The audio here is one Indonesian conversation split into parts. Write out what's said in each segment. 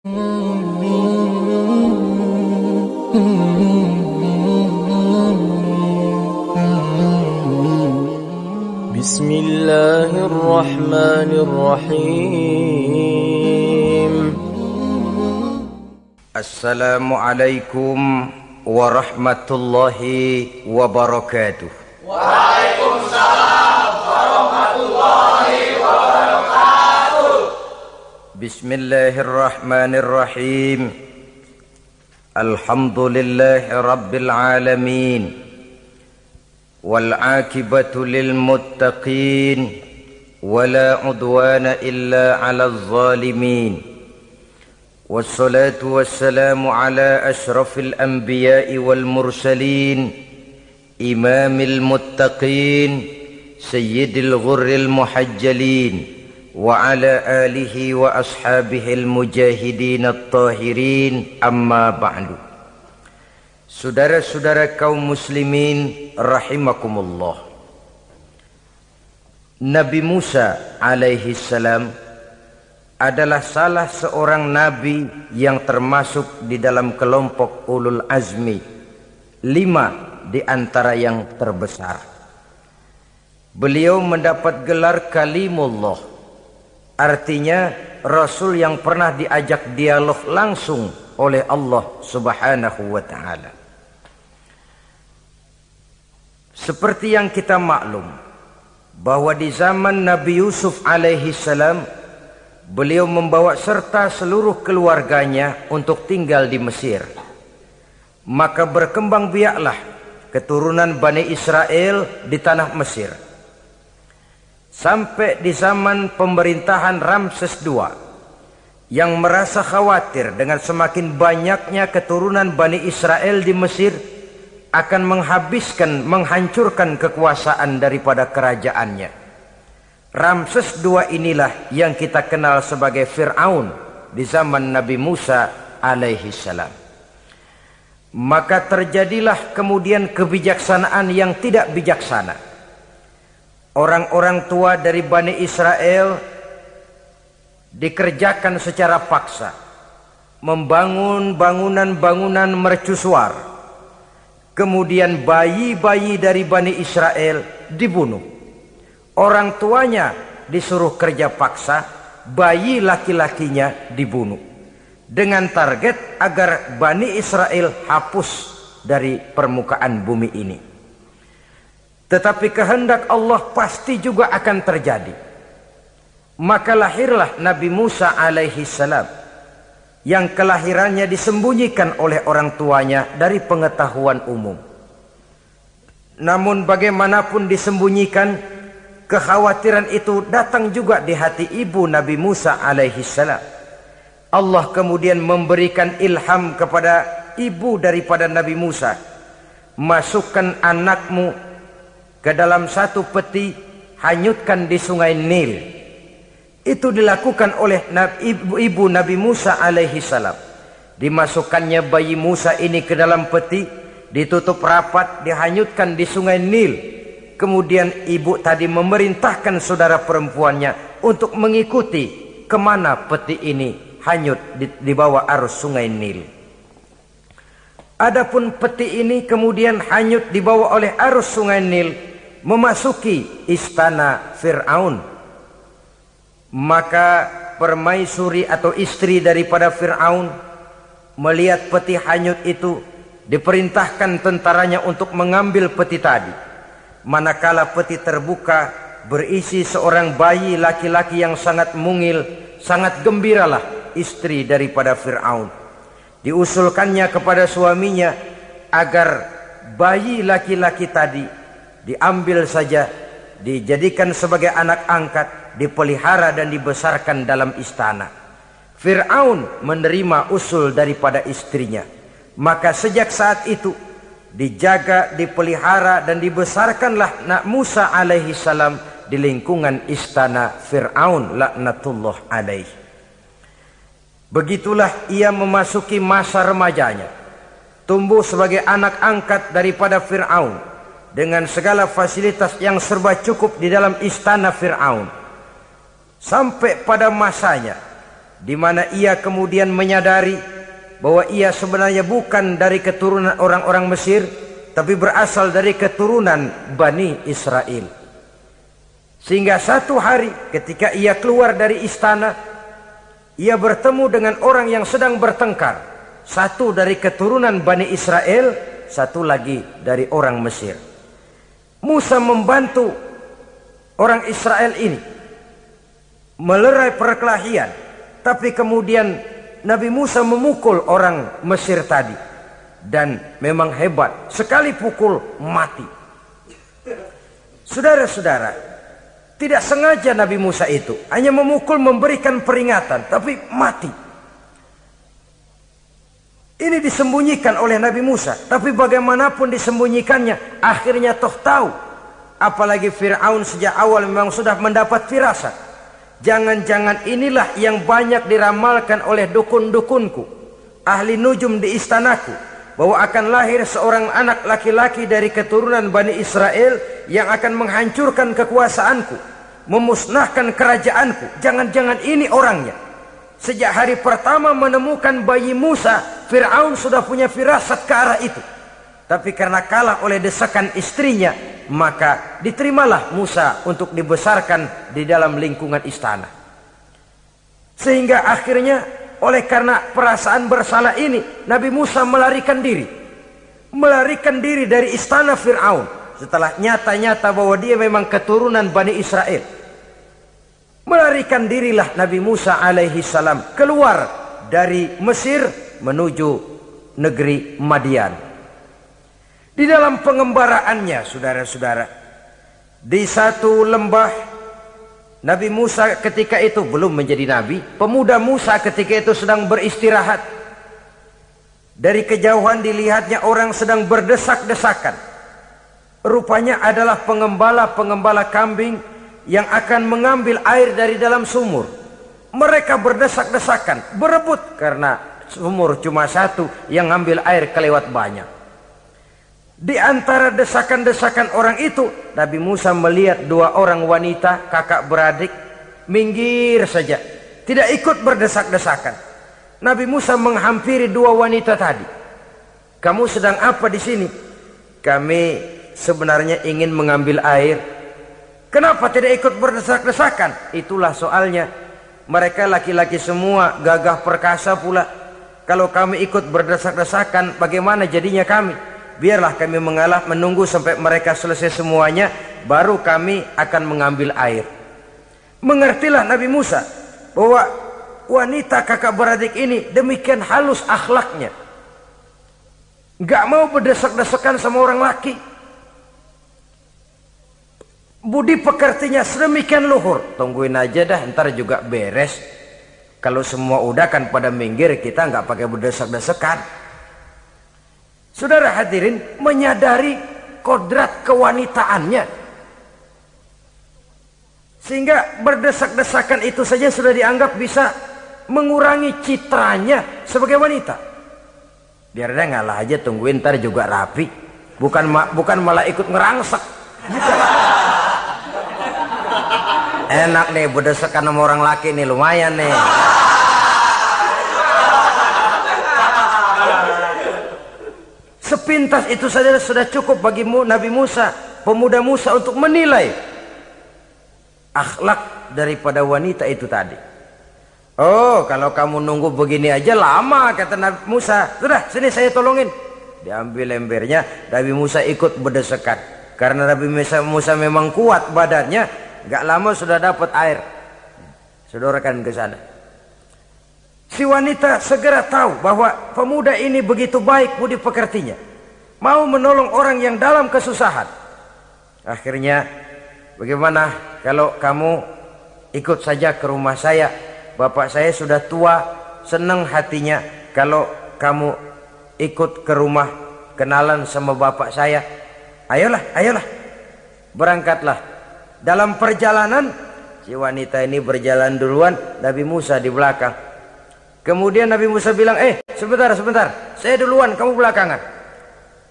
Bismillahirrahmanirrahim. Assalamualaikum warahmatullahi wabarakatuh. Waalaikumsalam warahmatullahi wabarakatuh. Bismillahirrahmanirrahim. Alhamdulillahi rabbil alamin. Wal aqibatu lil muttaqin. Wala udwana illa 'alal zalimin. Wassalatu wassalamu ala asyrafil anbiya'i wal mursalin. Imamil muttaqin. Sayyidil ghurril muhajjalin. Wa ala alihi wa ashabihil mujahidin at-tahirin. Amma ba'du. Saudara-saudara kaum muslimin rahimakumullah. Nabi Musa alaihi salam adalah salah seorang nabi yang termasuk di dalam kelompok ulul azmi, 5 di antara yang terbesar. Beliau mendapat gelar kalimullah, artinya rasul yang pernah diajak dialog langsung oleh Allah subhanahu wa ta'ala. Seperti yang kita maklum bahwa di zaman Nabi Yusuf alaihi salam, beliau membawa serta seluruh keluarganya untuk tinggal di Mesir. Maka berkembang biaklah keturunan Bani Israel di tanah Mesir. Sampai di zaman pemerintahan Ramses II yang merasa khawatir dengan semakin banyaknya keturunan Bani Israel di Mesir akan menghancurkan kekuasaan daripada kerajaannya. Ramses II inilah yang kita kenal sebagai Fir'aun di zaman Nabi Musa alaihi salam. Maka terjadilah kemudian kebijaksanaan yang tidak bijaksana. Orang-orang tua dari Bani Israel dikerjakan secara paksa, membangun bangunan-bangunan mercusuar. Kemudian bayi-bayi dari Bani Israel dibunuh. Orang tuanya disuruh kerja paksa, bayi laki-lakinya dibunuh. Dengan target agar Bani Israel hapus dari permukaan bumi ini. Tetapi kehendak Allah pasti juga akan terjadi. Maka lahirlah Nabi Musa alaihi salam, yang kelahirannya disembunyikan oleh orang tuanya dari pengetahuan umum. Namun bagaimanapun disembunyikan, kekhawatiran itu datang juga di hati ibu Nabi Musa alaihi salam. Allah kemudian memberikan ilham kepada ibu daripada Nabi Musa, masukkan anakmu ke dalam satu peti, hanyutkan di sungai Nil. Itu dilakukan oleh ibu Nabi Musa alaihi salam. Dimasukkannya bayi Musa ini ke dalam peti, ditutup rapat, dihanyutkan di sungai Nil. Kemudian ibu tadi memerintahkan saudara perempuannya untuk mengikuti kemana peti ini hanyut di bawah arus sungai Nil. Adapun peti ini kemudian hanyut dibawa oleh arus sungai Nil, memasuki istana Fir'aun. Maka permaisuri atau istri daripada Fir'aun melihat peti hanyut itu, diperintahkan tentaranya untuk mengambil peti tadi. Manakala peti terbuka, berisi seorang bayi laki-laki yang sangat mungil, sangat gembiralah istri daripada Fir'aun. Diusulkannya kepada suaminya agar bayi laki-laki tadi diambil saja, dijadikan sebagai anak angkat, dipelihara dan dibesarkan dalam istana. Fir'aun menerima usul daripada istrinya. Maka sejak saat itu dijaga, dipelihara dan dibesarkanlah Nabi Musa alaihi salam di lingkungan istana Fir'aun laknatullah alaih. Begitulah ia memasuki masa remajanya, tumbuh sebagai anak angkat daripada Fir'aun dengan segala fasilitas yang serba cukup di dalam istana Fir'aun. Sampai pada masanya di mana ia kemudian menyadari bahwa ia sebenarnya bukan dari keturunan orang-orang Mesir, tapi berasal dari keturunan Bani Israel. Sehingga satu hari ketika ia keluar dari istana, ia bertemu dengan orang yang sedang bertengkar. Satu dari keturunan Bani Israel, satu lagi dari orang Mesir. Musa membantu orang Israel ini melerai perkelahian, tapi kemudian Nabi Musa memukul orang Mesir tadi, dan memang hebat, sekali pukul mati. Saudara-saudara, tidak sengaja Nabi Musa itu hanya memukul, memberikan peringatan, tapi mati. Ini disembunyikan oleh Nabi Musa, tapi bagaimanapun disembunyikannya, akhirnya toh tahu. Apalagi Fir'aun sejak awal memang sudah mendapat firasat. Jangan-jangan inilah yang banyak diramalkan oleh dukun-dukunku, ahli nujum di istanaku, bahwa akan lahir seorang anak laki-laki dari keturunan Bani Israel yang akan menghancurkan kekuasaanku, memusnahkan kerajaanku. Jangan-jangan ini orangnya. Sejak hari pertama menemukan bayi Musa, Fir'aun sudah punya firasat ke arah itu. Tapi karena kalah oleh desakan istrinya, maka diterimalah Musa untuk dibesarkan di dalam lingkungan istana. Sehingga akhirnya oleh karena perasaan bersalah ini, Nabi Musa melarikan diri. Melarikan diri dari istana Fir'aun setelah nyata-nyata bahwa dia memang keturunan Bani Israel. Melarikan dirilah Nabi Musa alaihi salam keluar dari Mesir menuju negeri Madian. Di dalam pengembaraannya, saudara-saudara, di satu lembah, Nabi Musa ketika itu belum menjadi nabi. Pemuda Musa ketika itu sedang beristirahat. Dari kejauhan dilihatnya orang sedang berdesak-desakan. Rupanya adalah pengembala-pengembala kambing yang akan mengambil air dari dalam sumur. Mereka berdesak-desakan, berebut karena sumur cuma satu, yang ngambil air kelewat banyak. Di antara desakan-desakan orang itu, Nabi Musa melihat dua orang wanita kakak beradik minggir saja, tidak ikut berdesak-desakan. Nabi Musa menghampiri dua wanita tadi. Kamu sedang apa di sini? Kami sebenarnya ingin mengambil air. Kenapa tidak ikut berdesak-desakan? Itulah soalnya. Mereka laki-laki semua, gagah perkasa pula. Kalau kami ikut berdesak-desakan, bagaimana jadinya kami? Biarlah kami mengalah, menunggu sampai mereka selesai semuanya, baru kami akan mengambil air. Mengertilah Nabi Musa bahwa wanita kakak beradik ini demikian halus akhlaknya, gak mau berdesak-desakan sama orang laki. Budi pekertinya sedemikian luhur. Tungguin aja dah, ntar juga beres. Kalau semua udah kan pada minggir, kita nggak pakai berdesak-desakan. Saudara hadirin, menyadari kodrat kewanitaannya, sehingga berdesak-desakan itu saja sudah dianggap bisa mengurangi citranya sebagai wanita. Biar dia ngalah aja, tungguin ntar juga rapi. Bukan malah ikut ngerangsek. Gitu. Enak nih berdesakan sama orang laki nih, lumayan nih. Sepintas itu saja sudah cukup bagi Nabi Musa, pemuda Musa, untuk menilai akhlak daripada wanita itu tadi. Oh, kalau kamu nunggu begini aja lama, kata Nabi Musa. Sudah, sini saya tolongin. Diambil embernya, Nabi Musa ikut berdesakan. Karena Nabi Musa memang kuat badannya, gak lama sudah dapat air. Sodorkan ke sana. Si wanita segera tahu bahwa pemuda ini begitu baik budi pekertinya, mau menolong orang yang dalam kesusahan. Akhirnya, bagaimana kalau kamu ikut saja ke rumah saya? Bapak saya sudah tua, senang hatinya kalau kamu ikut ke rumah, kenalan sama bapak saya. Ayolah, ayolah, berangkatlah. Dalam perjalanan, si wanita ini berjalan duluan, Nabi Musa di belakang. Kemudian Nabi Musa bilang, sebentar, saya duluan, kamu belakangan.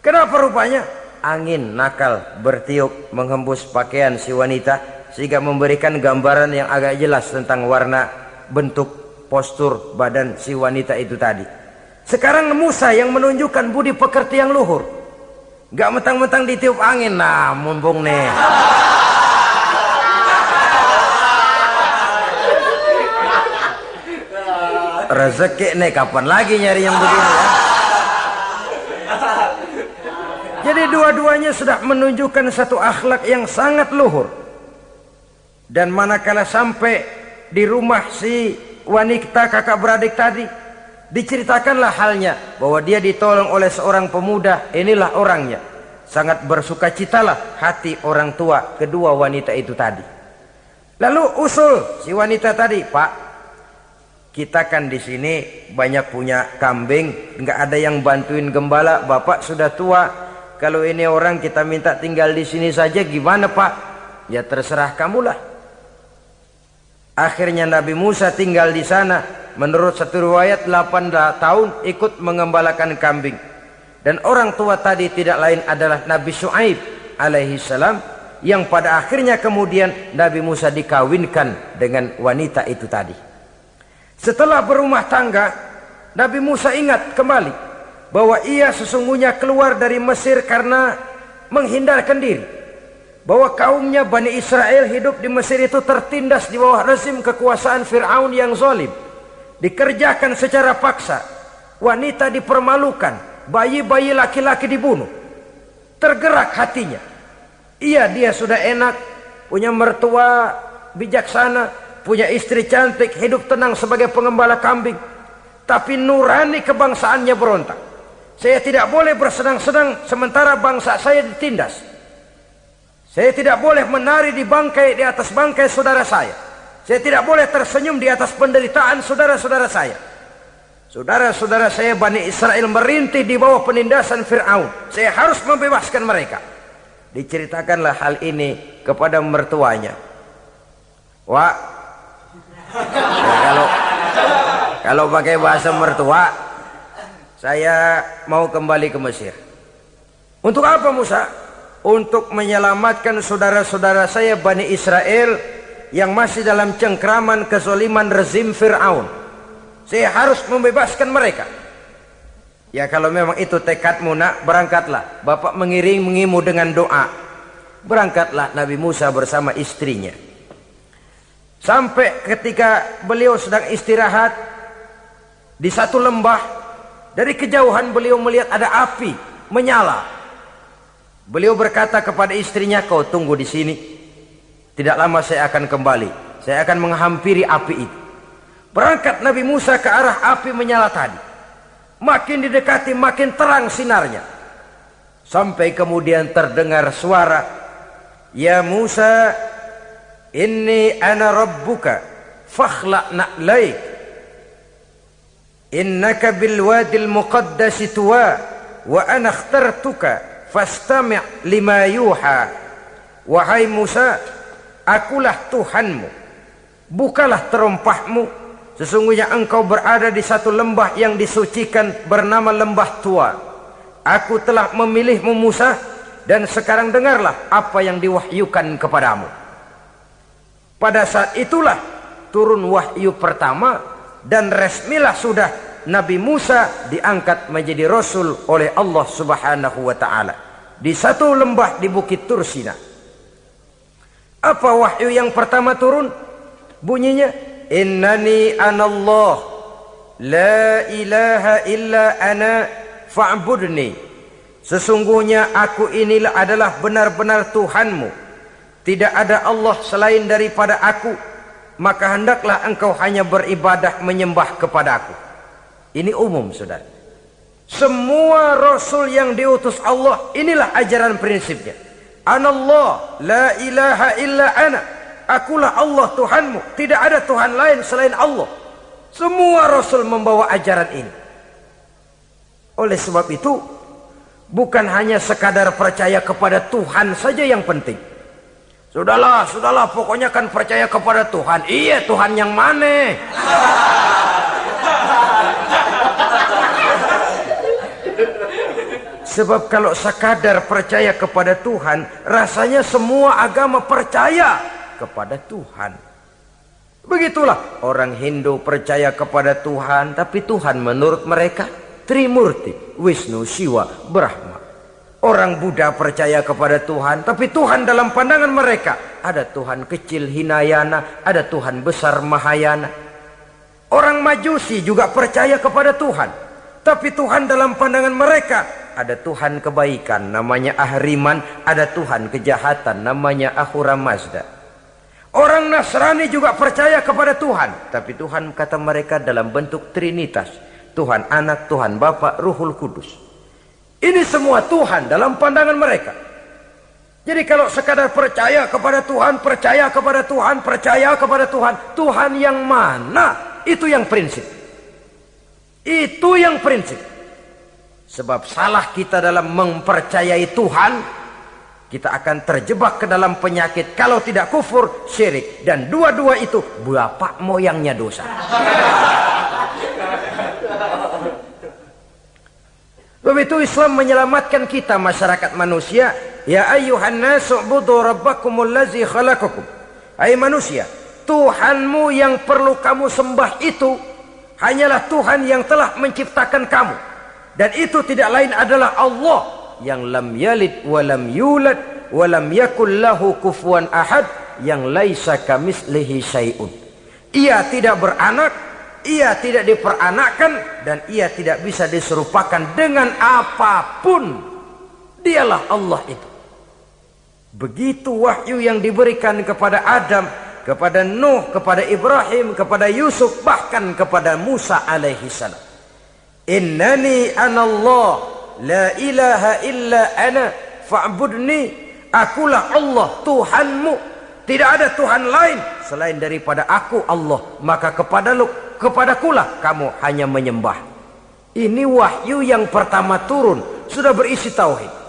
Kenapa rupanya? Angin nakal bertiup menghembus pakaian si wanita, sehingga memberikan gambaran yang agak jelas tentang warna bentuk postur badan si wanita itu tadi. Sekarang Musa yang menunjukkan budi pekerti yang luhur. Gak mentang-mentang ditiup angin. Nah, mumpung nih. Rezeki nih, kapan lagi nyari yang begini ya? Jadi dua-duanya sudah menunjukkan satu akhlak yang sangat luhur. Dan manakala sampai di rumah si wanita kakak beradik tadi, diceritakanlah halnya bahwa dia ditolong oleh seorang pemuda. Inilah orangnya. Sangat bersukacitalah hati orang tua kedua wanita itu tadi. Lalu usul si wanita tadi, Pak, kita kan di sini banyak punya kambing, nggak ada yang bantuin gembala. Bapak sudah tua. Kalau ini orang kita minta tinggal di sini saja, gimana Pak? Ya terserah kamulah. Akhirnya Nabi Musa tinggal di sana. Menurut satu riwayat 8 tahun ikut mengembalakan kambing. Dan orang tua tadi tidak lain adalah Nabi Syuaib alaihi salam, yang pada akhirnya kemudian Nabi Musa dikawinkan dengan wanita itu tadi. Setelah berumah tangga, Nabi Musa ingat kembali bahwa ia sesungguhnya keluar dari Mesir karena menghindarkan diri. Bahwa kaumnya Bani Israel hidup di Mesir itu tertindas di bawah rezim kekuasaan Fir'aun yang zalim. Dikerjakan secara paksa, wanita dipermalukan, bayi-bayi laki-laki dibunuh. Tergerak hatinya. Dia sudah enak, punya mertua bijaksana, punya istri cantik, hidup tenang sebagai pengembala kambing. Tapi nurani kebangsaannya berontak. Saya tidak boleh bersenang-senang sementara bangsa saya ditindas. Saya tidak boleh menari di atas bangkai saudara saya. Saya tidak boleh tersenyum di atas penderitaan saudara-saudara saya. Saudara-saudara saya Bani Israel merintih di bawah penindasan Fir'aun. Saya harus membebaskan mereka. Diceritakanlah hal ini kepada mertuanya. Wah, ya kalau pakai bahasa mertua, saya mau kembali ke Mesir. Untuk apa Musa? Untuk menyelamatkan saudara-saudara saya Bani Israel yang masih dalam cengkraman kezaliman rezim Fir'aun. Saya harus membebaskan mereka. Ya kalau memang itu tekadmu nak, berangkatlah. Bapak mengiringimu dengan doa. Berangkatlah Nabi Musa bersama istrinya. Sampai ketika beliau sedang istirahat di satu lembah, dari kejauhan beliau melihat ada api menyala. Beliau berkata kepada istrinya, kau tunggu di sini. Tidak lama saya akan kembali. Saya akan menghampiri api itu. Berangkat Nabi Musa ke arah api menyala tadi. Makin didekati makin terang sinarnya. Sampai kemudian terdengar suara, ya Musa, inni ana rabbuka fakhla' na'laik. Innaka bil wadil muqaddasi tuwa wa ana akhtartuka fastami' lima yuha. Wahai Musa, akulah Tuhanmu, bukalah terompahmu. Sesungguhnya engkau berada di satu lembah yang disucikan bernama lembah tua. Aku telah memilihmu Musa, dan sekarang dengarlah apa yang diwahyukan kepadamu. Pada saat itulah turun wahyu pertama, dan resmilah sudah Nabi Musa diangkat menjadi Rasul oleh Allah Subhanahu wa ta'ala di satu lembah di Bukit Tursina. Apa wahyu yang pertama turun? Bunyinya, innani anallah la ilaha illa ana fa'budni. Sesungguhnya aku inilah adalah benar-benar Tuhanmu, tidak ada Allah selain daripada aku, maka hendaklah engkau hanya beribadah menyembah kepadaku. Ini umum saudara. Semua Rasul yang diutus Allah, inilah ajaran prinsipnya. Anallah la ilaha illa ana. Akulah Allah Tuhanmu, tidak ada Tuhan lain selain Allah. Semua Rasul membawa ajaran ini. Oleh sebab itu, bukan hanya sekadar percaya kepada Tuhan saja yang penting. Sudahlah, pokoknya kan percaya kepada Tuhan. Iya, Tuhan yang mana? Sebab kalau sekadar percaya kepada Tuhan, rasanya semua agama percaya kepada Tuhan. Begitulah orang Hindu percaya kepada Tuhan, tapi Tuhan menurut mereka Trimurti, Wisnu, Siwa, Brahma. Orang Buddha percaya kepada Tuhan, tapi Tuhan dalam pandangan mereka ada Tuhan kecil Hinayana, ada Tuhan besar Mahayana. Orang Majusi juga percaya kepada Tuhan, tapi Tuhan dalam pandangan mereka ada Tuhan kebaikan namanya Ahriman, ada Tuhan kejahatan namanya Ahura Mazda. Orang Nasrani juga percaya kepada Tuhan, tapi Tuhan kata mereka dalam bentuk Trinitas. Tuhan Anak, Tuhan Bapa, Ruhul Kudus. Ini semua Tuhan dalam pandangan mereka. Jadi kalau sekadar percaya kepada Tuhan, percaya kepada Tuhan, percaya kepada Tuhan, Tuhan yang mana? Itu yang prinsip. Itu yang prinsip. Sebab salah kita dalam mempercayai Tuhan, kita akan terjebak ke dalam penyakit kalau tidak kufur, syirik. Dan dua-dua itu bapak moyangnya dosa. Sebab itu Islam menyelamatkan kita masyarakat manusia. Ya ayyuhan nasu ubudu rabbakumul ladzi khalaqakum. Hai manusia, Tuhanmu yang perlu kamu sembah itu hanyalah Tuhan yang telah menciptakan kamu. Dan itu tidak lain adalah Allah yang lam yalid walam yulad walam yakul lahu kufuwan ahad, yang laisa kamislihi syai'un. Ia tidak beranak, ia tidak diperanakkan, dan ia tidak bisa diserupakan dengan apapun. Dialah Allah itu. Begitu wahyu yang diberikan kepada Adam, kepada Nuh, kepada Ibrahim, kepada Yusuf, bahkan kepada Musa alaihi salam. Innani anallah la ilaha illa ana fa'budni. Akulah Allah Tuhanmu, tidak ada Tuhan lain selain daripada aku Allah, maka kepadakulah kamu hanya menyembah. Ini wahyu yang pertama turun, sudah berisi tauhid.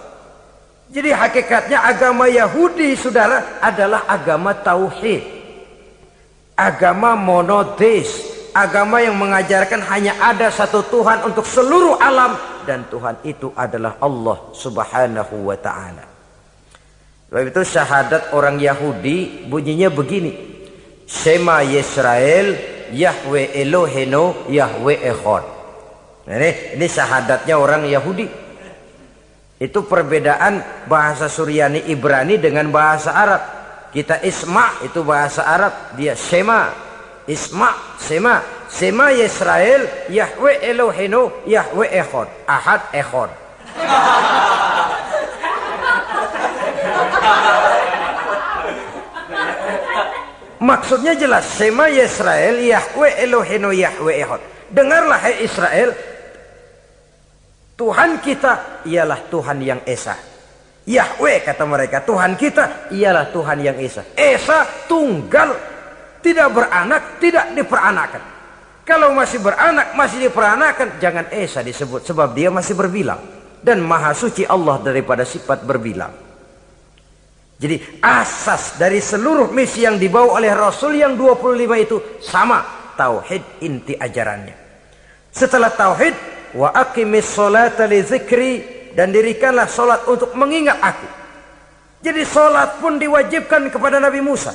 Jadi hakikatnya agama Yahudi, saudara, adalah agama tauhid, agama monoteis, agama yang mengajarkan hanya ada satu Tuhan untuk seluruh alam, dan Tuhan itu adalah Allah subhanahu wa ta'ala. Sebab itu syahadat orang Yahudi bunyinya begini: Shema Yisrael Yahweh Elohenu Yahweh Echad. Nah, ini syahadatnya orang Yahudi. Itu perbedaan bahasa Suryani Ibrani dengan bahasa Arab. Kita Isma itu bahasa Arab, dia Shema. Isma, Shema. Shema Yisrael Yahweh Elohenu Yahweh Echad. Ahad Echad. Maksudnya jelas, Shema Yisrael Yahweh Elohenu Yahweh Echad. Dengarlah hai Israel, Tuhan kita ialah Tuhan yang Esa. Yahweh kata mereka, Tuhan kita ialah Tuhan yang Esa. Esa tunggal, tidak beranak, tidak diperanakan. Kalau masih beranak, masih diperanakan, jangan Esa disebut, sebab dia masih berbilang. Dan maha suci Allah daripada sifat berbilang. Jadi asas dari seluruh misi yang dibawa oleh Rasul yang 25 itu sama, tauhid inti ajarannya. Setelah tauhid, wa aqimis sholata li dzikri, dan dirikanlah solat untuk mengingat aku. Jadi solat pun diwajibkan kepada Nabi Musa.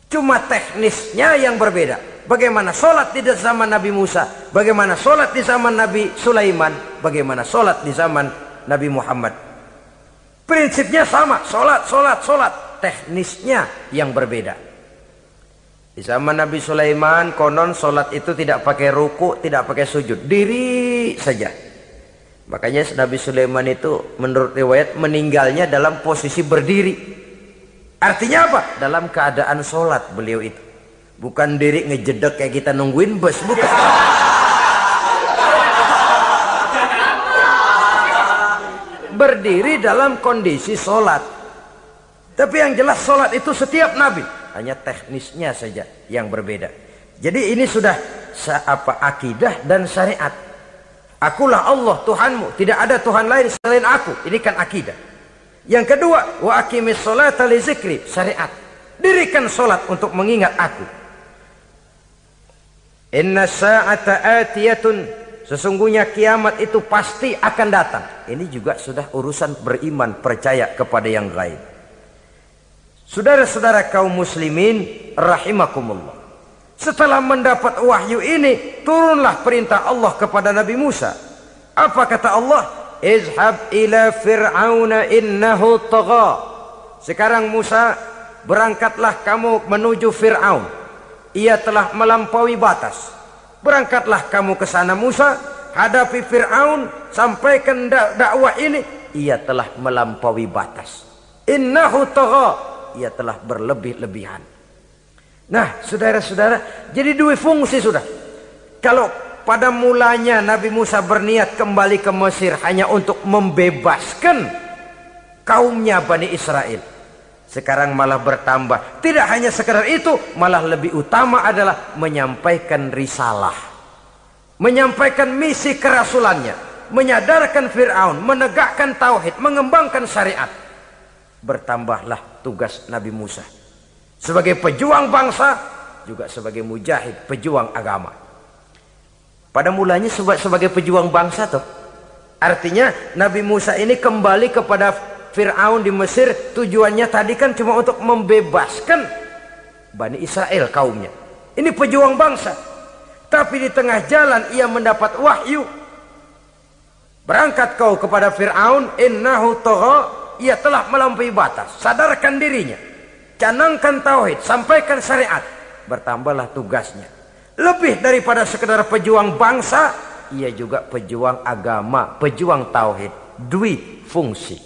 Cuma teknisnya yang berbeda. Bagaimana solat di zaman Nabi Musa, bagaimana solat di zaman Nabi Sulaiman, bagaimana solat di zaman Nabi Muhammad. Prinsipnya sama, solat. Teknisnya yang berbeda. Di zaman Nabi Sulaiman, konon solat itu tidak pakai ruku, tidak pakai sujud, diri saja. Makanya Nabi Sulaiman itu menurut riwayat meninggalnya dalam posisi berdiri. Artinya apa? Dalam keadaan solat beliau itu. Bukan diri ngejedek kayak kita nungguin bus, bukan. Berdiri dalam kondisi solat. Tapi yang jelas solat itu setiap Nabi, hanya teknisnya saja yang berbeda. Jadi ini sudah akidah dan syariat. Akulah Allah Tuhanmu, tidak ada Tuhan lain selain aku. Ini kan akidah. Yang kedua, wa aqimis sholata li dzikri, syariat. Dirikan solat untuk mengingat aku. Inna sa'ata atiyatun, sesungguhnya kiamat itu pasti akan datang. Ini juga sudah urusan beriman, percaya kepada yang gaib. Saudara-saudara kaum muslimin rahimakumullah. Setelah mendapat wahyu ini, turunlah perintah Allah kepada Nabi Musa. Apa kata Allah? Izhab ila fir'auna innahu tagha. Sekarang Musa, berangkatlah kamu menuju Fir'aun. Ia telah melampaui batas. Berangkatlah kamu ke sana Musa, hadapi Fir'aun, sampaikan dakwah ini. Ia telah melampaui batas. Innahu tagha, ia telah berlebih-lebihan. Nah, saudara-saudara, jadi dua fungsi sudah. Kalau pada mulanya Nabi Musa berniat kembali ke Mesir hanya untuk membebaskan kaumnya Bani Israel, sekarang malah bertambah. Tidak hanya sekedar itu, malah lebih utama adalah menyampaikan risalah, menyampaikan misi kerasulannya, menyadarkan Fir'aun, menegakkan tauhid, mengembangkan syariat. Bertambahlah tugas Nabi Musa sebagai pejuang bangsa, juga sebagai mujahid, pejuang agama. Pada mulanya sebagai pejuang bangsa tuh. Artinya Nabi Musa ini kembali kepada Fir'aun di Mesir, tujuannya tadi kan cuma untuk membebaskan Bani Israel kaumnya. Ini pejuang bangsa. Tapi di tengah jalan ia mendapat wahyu. Berangkat kau kepada Fir'aun, innahu tagha, ia telah melampaui batas. Sadarkan dirinya, canangkan tauhid, sampaikan syariat. Bertambahlah tugasnya. Lebih daripada sekedar pejuang bangsa, ia juga pejuang agama, pejuang tauhid. Dwi fungsi.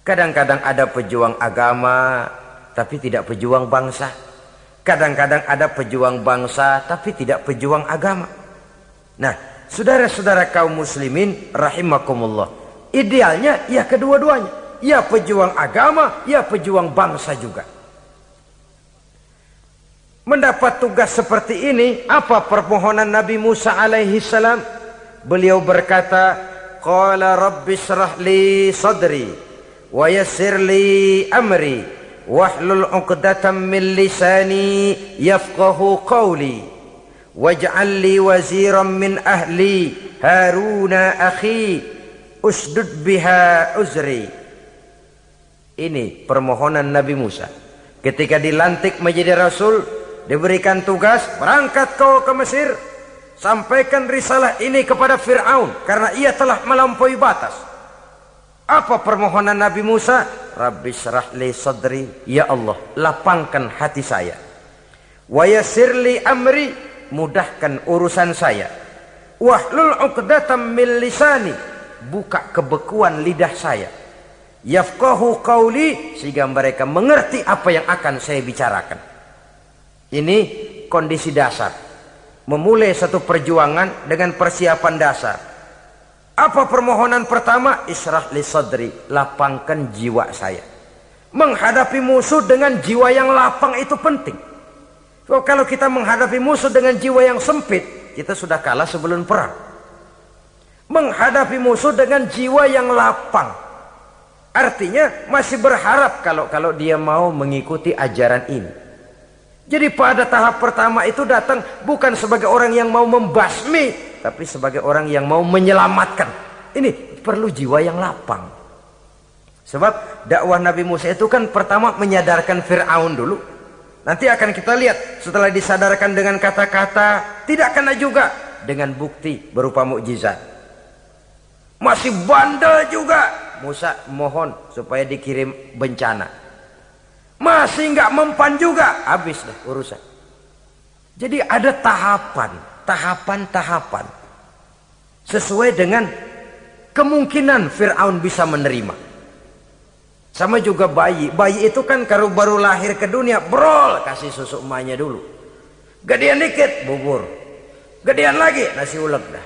Kadang-kadang ada pejuang agama tapi tidak pejuang bangsa. Kadang-kadang ada pejuang bangsa tapi tidak pejuang agama. Nah, saudara-saudara kaum muslimin rahimakumullah, idealnya ya kedua-duanya. Ya pejuang agama, ya pejuang bangsa juga. Mendapat tugas seperti ini, apa permohonan Nabi Musa alaihi salam? Beliau berkata, qala rabbi shrah li sadri wa yassir li amri wahlul 'uqdatam min lisani yafqahu qawli waj'al li waziran min ahli Haruna akhi usdud biha uzri. Ini permohonan Nabi Musa ketika dilantik menjadi rasul, diberikan tugas, berangkat kau ke Mesir, sampaikan risalah ini kepada Fir'aun karena ia telah melampaui batas. Apa permohonan Nabi Musa? Rabbi syrah li sadri, ya Allah lapangkan hati saya. Wa yassir li amri, mudahkan urusan saya. Wahlul 'uqdatam min lisani, buka kebekuan lidah saya. Yafqahu qawli, sehingga mereka mengerti apa yang akan saya bicarakan. Ini kondisi dasar. Memulai satu perjuangan dengan persiapan dasar. Apa permohonan pertama? Isyrah li sadri, lapangkan jiwa saya. Menghadapi musuh dengan jiwa yang lapang itu penting. So, kalau kita menghadapi musuh dengan jiwa yang sempit, kita sudah kalah sebelum perang. Menghadapi musuh dengan jiwa yang lapang, artinya masih berharap kalau dia mau mengikuti ajaran ini. Jadi pada tahap pertama itu datang bukan sebagai orang yang mau membasmi, tapi sebagai orang yang mau menyelamatkan. Ini perlu jiwa yang lapang. Sebab dakwah Nabi Musa itu kan pertama menyadarkan Fir'aun dulu. Nanti akan kita lihat setelah disadarkan dengan kata-kata, tidak kena juga dengan bukti berupa mukjizat. Masih bandel juga. Musa mohon supaya dikirim bencana. Masih nggak mempan juga, habis dah urusan. Jadi ada tahapan sesuai dengan kemungkinan Fir'aun bisa menerima. Sama juga bayi itu kan kalau baru lahir ke dunia, brol kasih susu emaknya dulu. Gedean dikit bubur, gedean lagi nasi ulek dah.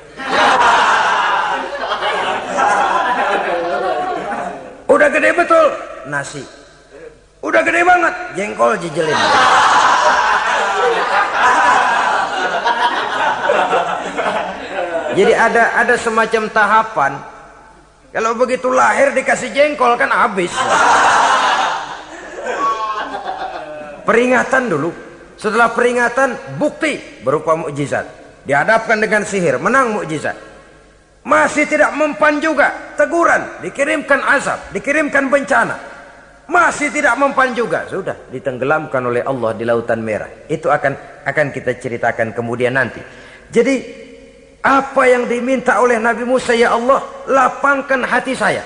Udah gede betul nasi, udah gede banget jengkol jijelin. Jadi ada semacam tahapan. Kalau begitu lahir dikasih jengkol kan habis. Peringatan dulu. Setelah peringatan bukti berupa mukjizat. Dihadapkan dengan sihir, menang mukjizat. Masih tidak mempan juga, teguran, dikirimkan azab, dikirimkan bencana. Masih tidak mempan juga. Sudah ditenggelamkan oleh Allah di Lautan Merah. Itu akan kita ceritakan kemudian nanti. Jadi apa yang diminta oleh Nabi Musa, ya Allah, lapangkan hati saya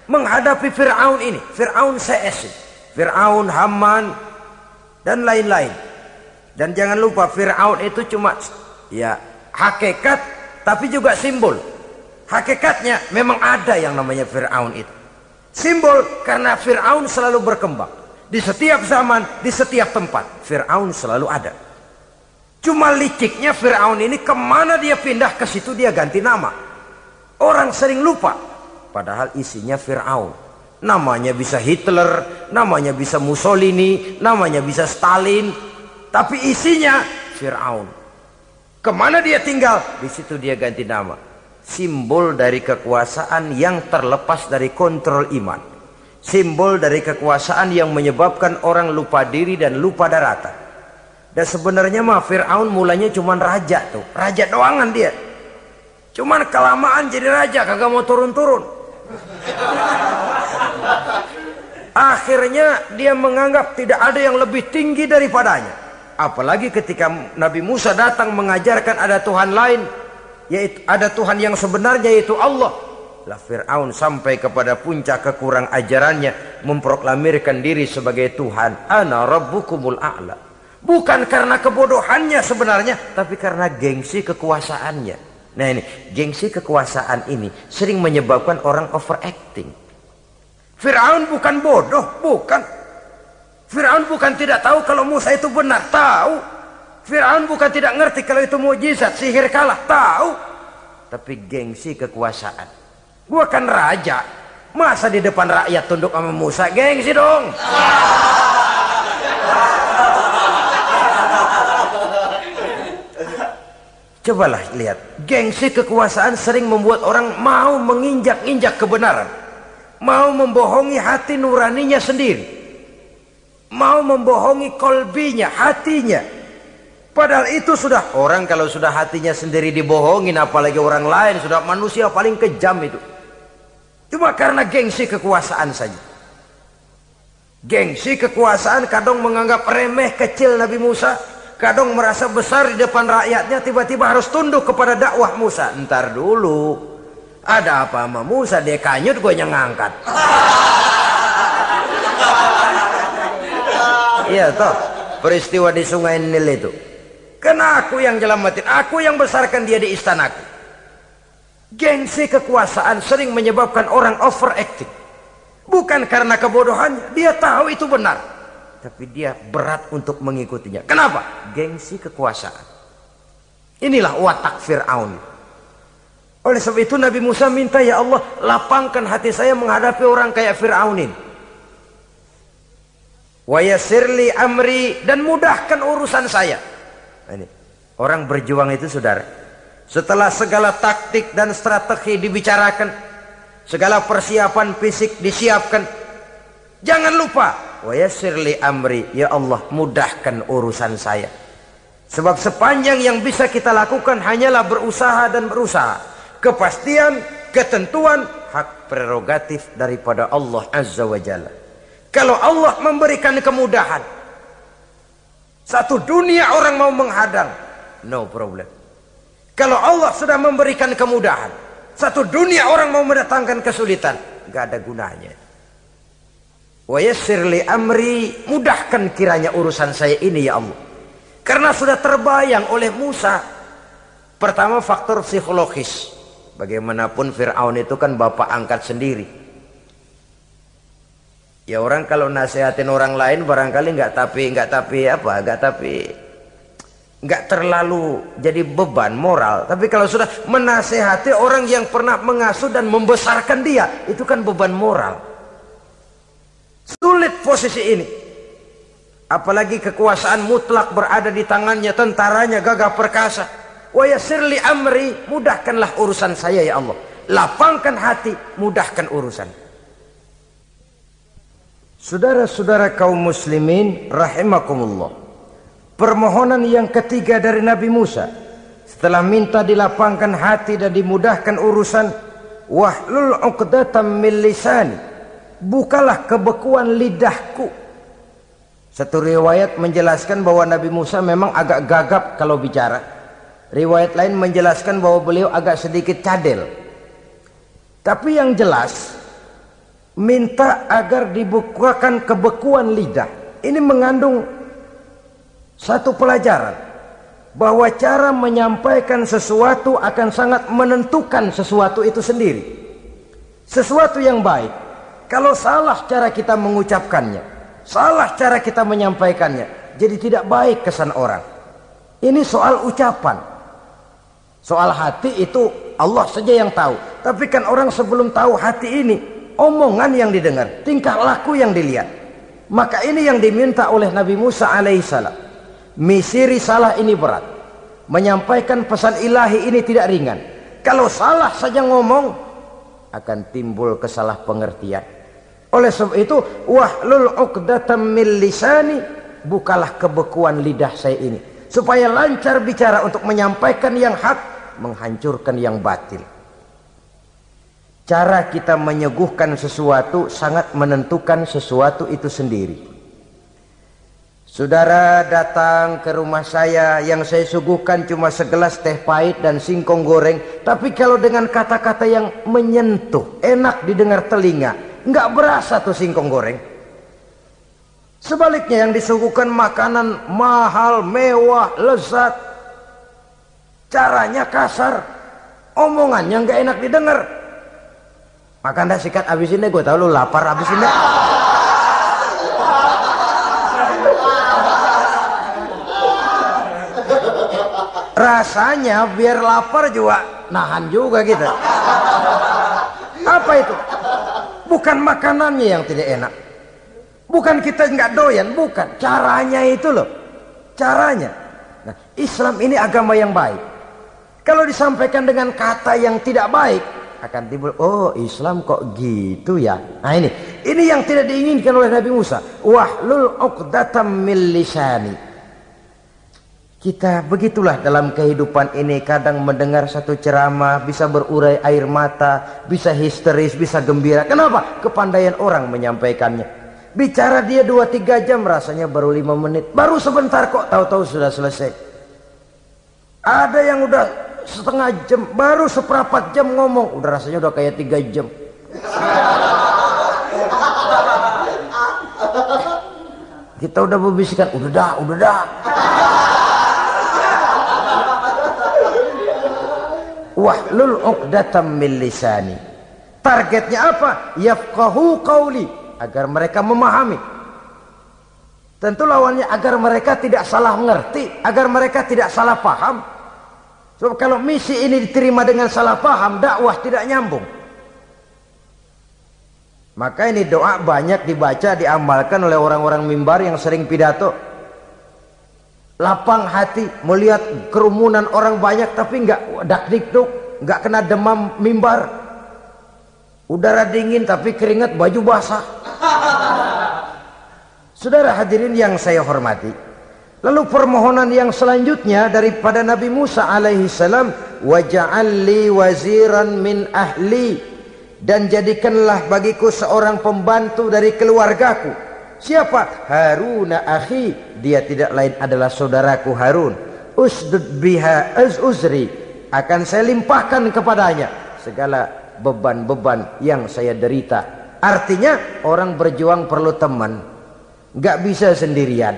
menghadapi Fir'aun ini. Fir'aun CS, Fir'aun, Haman, dan lain-lain. Dan jangan lupa Fir'aun itu cuma ya hakikat, tapi juga simbol. Hakikatnya memang ada yang namanya Fir'aun itu. Simbol karena Fir'aun selalu berkembang. Di setiap zaman, di setiap tempat, Fir'aun selalu ada. Cuma liciknya Fir'aun ini kemana dia pindah, ke situ dia ganti nama. Orang sering lupa. Padahal isinya Fir'aun. Namanya bisa Hitler, namanya bisa Mussolini, namanya bisa Stalin. Tapi isinya Fir'aun. Kemana dia tinggal, di situ dia ganti nama. Simbol dari kekuasaan yang terlepas dari kontrol iman. Simbol dari kekuasaan yang menyebabkan orang lupa diri dan lupa daratan. Dan sebenarnya mah Fir'aun mulanya cuman raja tuh. Raja doangan dia. Cuman kelamaan jadi raja, kagak mau turun-turun. Akhirnya dia menganggap tidak ada yang lebih tinggi daripadanya. Apalagi ketika Nabi Musa datang mengajarkan ada Tuhan lain, yaitu ada Tuhan yang sebenarnya, yaitu Allah. Lah Fir'aun sampai kepada puncak kekurang ajarannya, memproklamirkan diri sebagai Tuhan. Ana rabbukumul a'la. Bukan karena kebodohannya sebenarnya, tapi karena gengsi kekuasaannya. Nah ini, gengsi kekuasaan ini sering menyebabkan orang overacting. Fir'aun bukan bodoh, bukan. Fir'aun bukan tidak tahu kalau Musa itu benar, tahu. Fir'aun bukan tidak ngerti kalau itu mukjizat, sihir kalah, tahu. Tapi gengsi kekuasaan. Gua kan raja, masa di depan rakyat tunduk sama Musa? Gengsi dong. Cobalah lihat, gengsi kekuasaan sering membuat orang mau menginjak-injak kebenaran, mau membohongi hati nuraninya sendiri, mau membohongi kolbinya, hatinya. Padahal itu sudah, orang kalau sudah hatinya sendiri dibohongin, apalagi orang lain, sudah manusia paling kejam itu. Cuma karena gengsi kekuasaan saja. Gengsi kekuasaan kadang menganggap remeh kecil Nabi Musa, kadang merasa besar di depan rakyatnya, tiba-tiba harus tunduk kepada dakwah Musa. Ntar dulu, ada apa sama Musa, dia kanyut, gue yang ngangkat. Iya toh, peristiwa di Sungai Nil itu. Karena aku yang nyelamatin, aku yang besarkan dia di istanaku. Gengsi kekuasaan sering menyebabkan orang overacting. Bukan karena kebodohannya, dia tahu itu benar, tapi dia berat untuk mengikutinya. Kenapa? Gengsi kekuasaan. Inilah watak Fir'aun. Oleh sebab itu Nabi Musa minta, ya Allah, lapangkan hati saya menghadapi orang kayak Fir'aun ini. Wa yassirli amri, dan mudahkan urusan saya. Ini orang berjuang itu, saudara, setelah segala taktik dan strategi dibicarakan, segala persiapan fisik disiapkan, jangan lupa wa yassirli amri, ya Allah, mudahkan urusan saya. Sebab sepanjang yang bisa kita lakukan hanyalah berusaha dan berusaha. Kepastian, ketentuan, hak prerogatif daripada Allah Azza wa Jalla. Kalau Allah memberikan kemudahan, satu dunia orang mau menghadang, no problem. Kalau Allah sudah memberikan kemudahan, satu dunia orang mau mendatangkan kesulitan, gak ada gunanya. Wa yassirli amri, mudahkan kiranya urusan saya ini, ya Allah. Karena sudah terbayang oleh Musa. Pertama, faktor psikologis. Bagaimanapun Fir'aun itu kan bapak angkat sendiri. Ya orang kalau nasihatin orang lain barangkali nggak terlalu jadi beban moral. Tapi kalau sudah menasehati orang yang pernah mengasuh dan membesarkan dia, itu kan beban moral. Sulit posisi ini. Apalagi kekuasaan mutlak berada di tangannya, tentaranya gagah perkasa. Wa yassirli amri, mudahkanlah urusan saya, ya Allah. Lapangkan hati, mudahkan urusan. Saudara-saudara kaum muslimin rahimakumullah. Permohonan yang ketiga dari Nabi Musa, setelah minta dilapangkan hati dan dimudahkan urusan, wahlul 'uqdatam min lisani, bukalah kebekuan lidahku. Satu riwayat menjelaskan bahwa Nabi Musa memang agak gagap kalau bicara. Riwayat lain menjelaskan bahwa beliau agak sedikit cadel. Tapi yang jelas, minta agar dibukakan kebekuan lidah. Ini mengandung satu pelajaran, bahwa cara menyampaikan sesuatu akan sangat menentukan sesuatu itu sendiri. Sesuatu yang baik, kalau salah cara kita mengucapkannya, salah cara kita menyampaikannya, jadi tidak baik kesan orang. Ini soal ucapan. Soal hati itu Allah saja yang tahu. Tapi kan orang sebelum tahu hati ini, omongan yang didengar, tingkah laku yang dilihat. Maka ini yang diminta oleh Nabi Musa alaihissalam. Misi risalah ini berat. Menyampaikan pesan ilahi ini tidak ringan. Kalau salah saja ngomong, akan timbul kesalah pengertian. Oleh sebab itu, wahlul 'uqdatam min lisani, bukalah kebekuan lidah saya ini, supaya lancar bicara untuk menyampaikan yang hak, menghancurkan yang batil. Cara kita menyuguhkan sesuatu sangat menentukan sesuatu itu sendiri. Saudara datang ke rumah saya, yang saya suguhkan cuma segelas teh pahit dan singkong goreng, tapi kalau dengan kata-kata yang menyentuh, enak didengar telinga, nggak berasa tuh singkong goreng. Sebaliknya yang disuguhkan makanan mahal, mewah, lezat, caranya kasar, omongannya nggak enak didengar. Makan dah sikat abis ini, gue tahu lu lapar abis ini. Rasanya biar lapar juga nahan juga gitu. Apa itu? Bukan makanannya yang tidak enak, bukan kita nggak doyan, bukan, caranya itu loh, caranya. Nah, Islam ini agama yang baik. Kalau disampaikan dengan kata yang tidak baik, akan timbul, oh Islam kok gitu ya. Nah ini yang tidak diinginkan oleh Nabi Musa. Wahlul 'uqdatam min lisani. Kita begitulah dalam kehidupan ini, kadang mendengar satu ceramah bisa berurai air mata, bisa histeris, bisa gembira. Kenapa? Kepandaian orang menyampaikannya. Bicara dia 2-3 jam, rasanya baru 5 menit, baru sebentar kok, tahu-tahu sudah selesai. Ada yang udah setengah jam, baru seperempat jam ngomong, udah rasanya udah kayak 3 jam. Kita udah berbisikkan, udah dah. Wahlul 'uqdatam min lisani. Targetnya apa? Yafqahu qauli, agar mereka memahami. Tentu lawannya agar mereka tidak salah mengerti, agar mereka tidak salah paham. Sebab kalau misi ini diterima dengan salah paham, dakwah tidak nyambung. Maka ini doa banyak dibaca, diamalkan oleh orang-orang mimbar yang sering pidato. Lapang hati melihat kerumunan orang banyak, tapi nggak dak-dikduk, nggak kena demam mimbar. Udara dingin tapi keringat, baju basah. Saudara hadirin yang saya hormati, lalu permohonan yang selanjutnya daripada Nabi Musa alaihi salam, waj'al li waziran min ahli, dan jadikanlah bagiku seorang pembantu dari keluargaku. Siapa? Haruna akhi, dia tidak lain adalah saudaraku Harun. Usdud biha uzri, akan saya limpahkan kepadanya segala beban-beban yang saya derita. Artinya orang berjuang perlu teman, nggak bisa sendirian.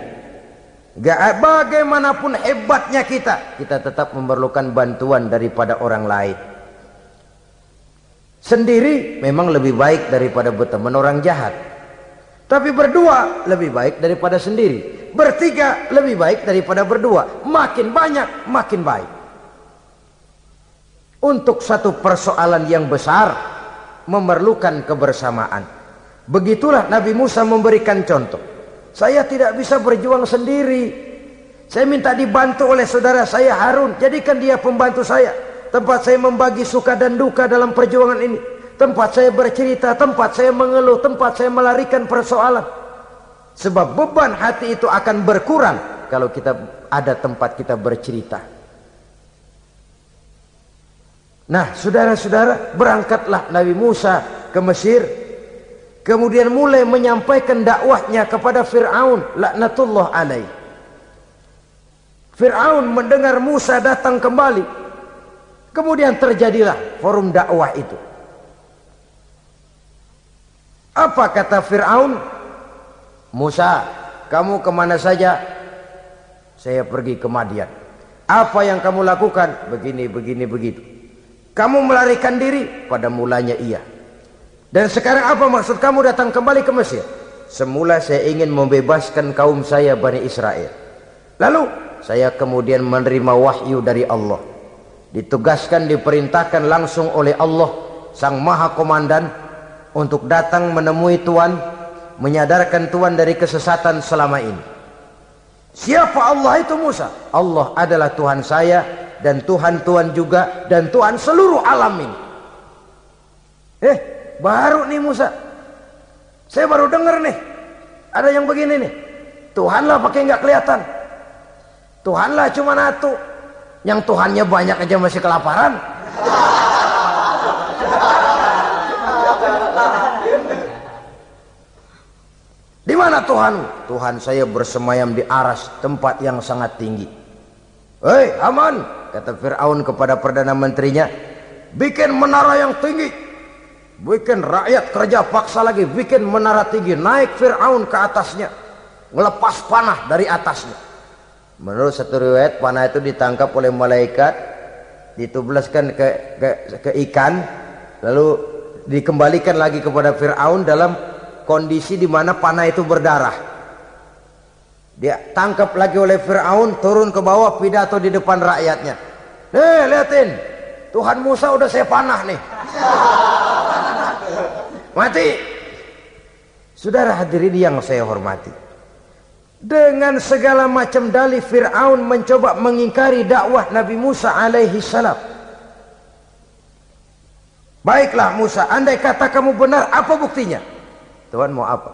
Nggak, bagaimanapun hebatnya kita tetap memerlukan bantuan daripada orang lain. Sendiri memang lebih baik daripada berteman orang jahat. Tapi berdua lebih baik daripada sendiri. Bertiga lebih baik daripada berdua. Makin banyak, makin baik. Untuk satu persoalan yang besar, memerlukan kebersamaan. Begitulah Nabi Musa memberikan contoh. Saya tidak bisa berjuang sendiri. Saya minta dibantu oleh saudara saya Harun. Jadikan dia pembantu saya. Tempat saya membagi suka dan duka dalam perjuangan ini. Tempat saya bercerita, tempat saya mengeluh, tempat saya melarikan persoalan. Sebab beban hati itu akan berkurang kalau kita ada tempat kita bercerita. Nah, saudara-saudara, berangkatlah Nabi Musa ke Mesir. Kemudian mulai menyampaikan dakwahnya kepada Fir'aun laknatullah alaih. Fir'aun mendengar Musa datang kembali. Kemudian terjadilah forum dakwah itu. Apa kata Fir'aun? Musa, kamu kemana saja? Saya pergi ke Madian. Apa yang kamu lakukan? Begini, begini, begitu. Kamu melarikan diri? Pada mulanya iya. Dan sekarang apa maksud kamu datang kembali ke Mesir? Semula saya ingin membebaskan kaum saya Bani Israel. Lalu saya kemudian menerima wahyu dari Allah. Ditugaskan, diperintahkan langsung oleh Allah Sang Maha Komandan untuk datang menemui Tuhan, menyadarkan Tuhan dari kesesatan selama ini. Siapa Allah itu Musa? Allah adalah Tuhan saya dan Tuhan-Tuhan juga dan Tuhan seluruh alam ini. Baru nih Musa, saya baru dengar nih ada yang begini nih. Tuhanlah pakai nggak kelihatan, Tuhanlah cuma satu, yang Tuhannya banyak aja masih kelaparan. Di mana Tuhan? Tuhan saya bersemayam di aras, tempat yang sangat tinggi. Hei Haman, kata Fir'aun kepada Perdana Menterinya, bikin menara yang tinggi. Bikin rakyat kerja paksa lagi, bikin menara tinggi, naik Fir'aun ke atasnya, ngelepas panah dari atasnya. Menurut satu riwayat, panah itu ditangkap oleh malaikat, ditublaskan ke ikan, lalu dikembalikan lagi kepada Fir'aun dalam kondisi di mana panah itu berdarah. Dia tangkap lagi oleh Fir'aun, turun ke bawah, pidato di depan rakyatnya. Nih liatin, Tuhan Musa udah saya panah nih. Mati. Saudara hadirin yang saya hormati, dengan segala macam dalih Fir'aun mencoba mengingkari dakwah Nabi Musa alaihi salam. Baiklah Musa, andai kata kamu benar, apa buktinya? Tuhan mau apa?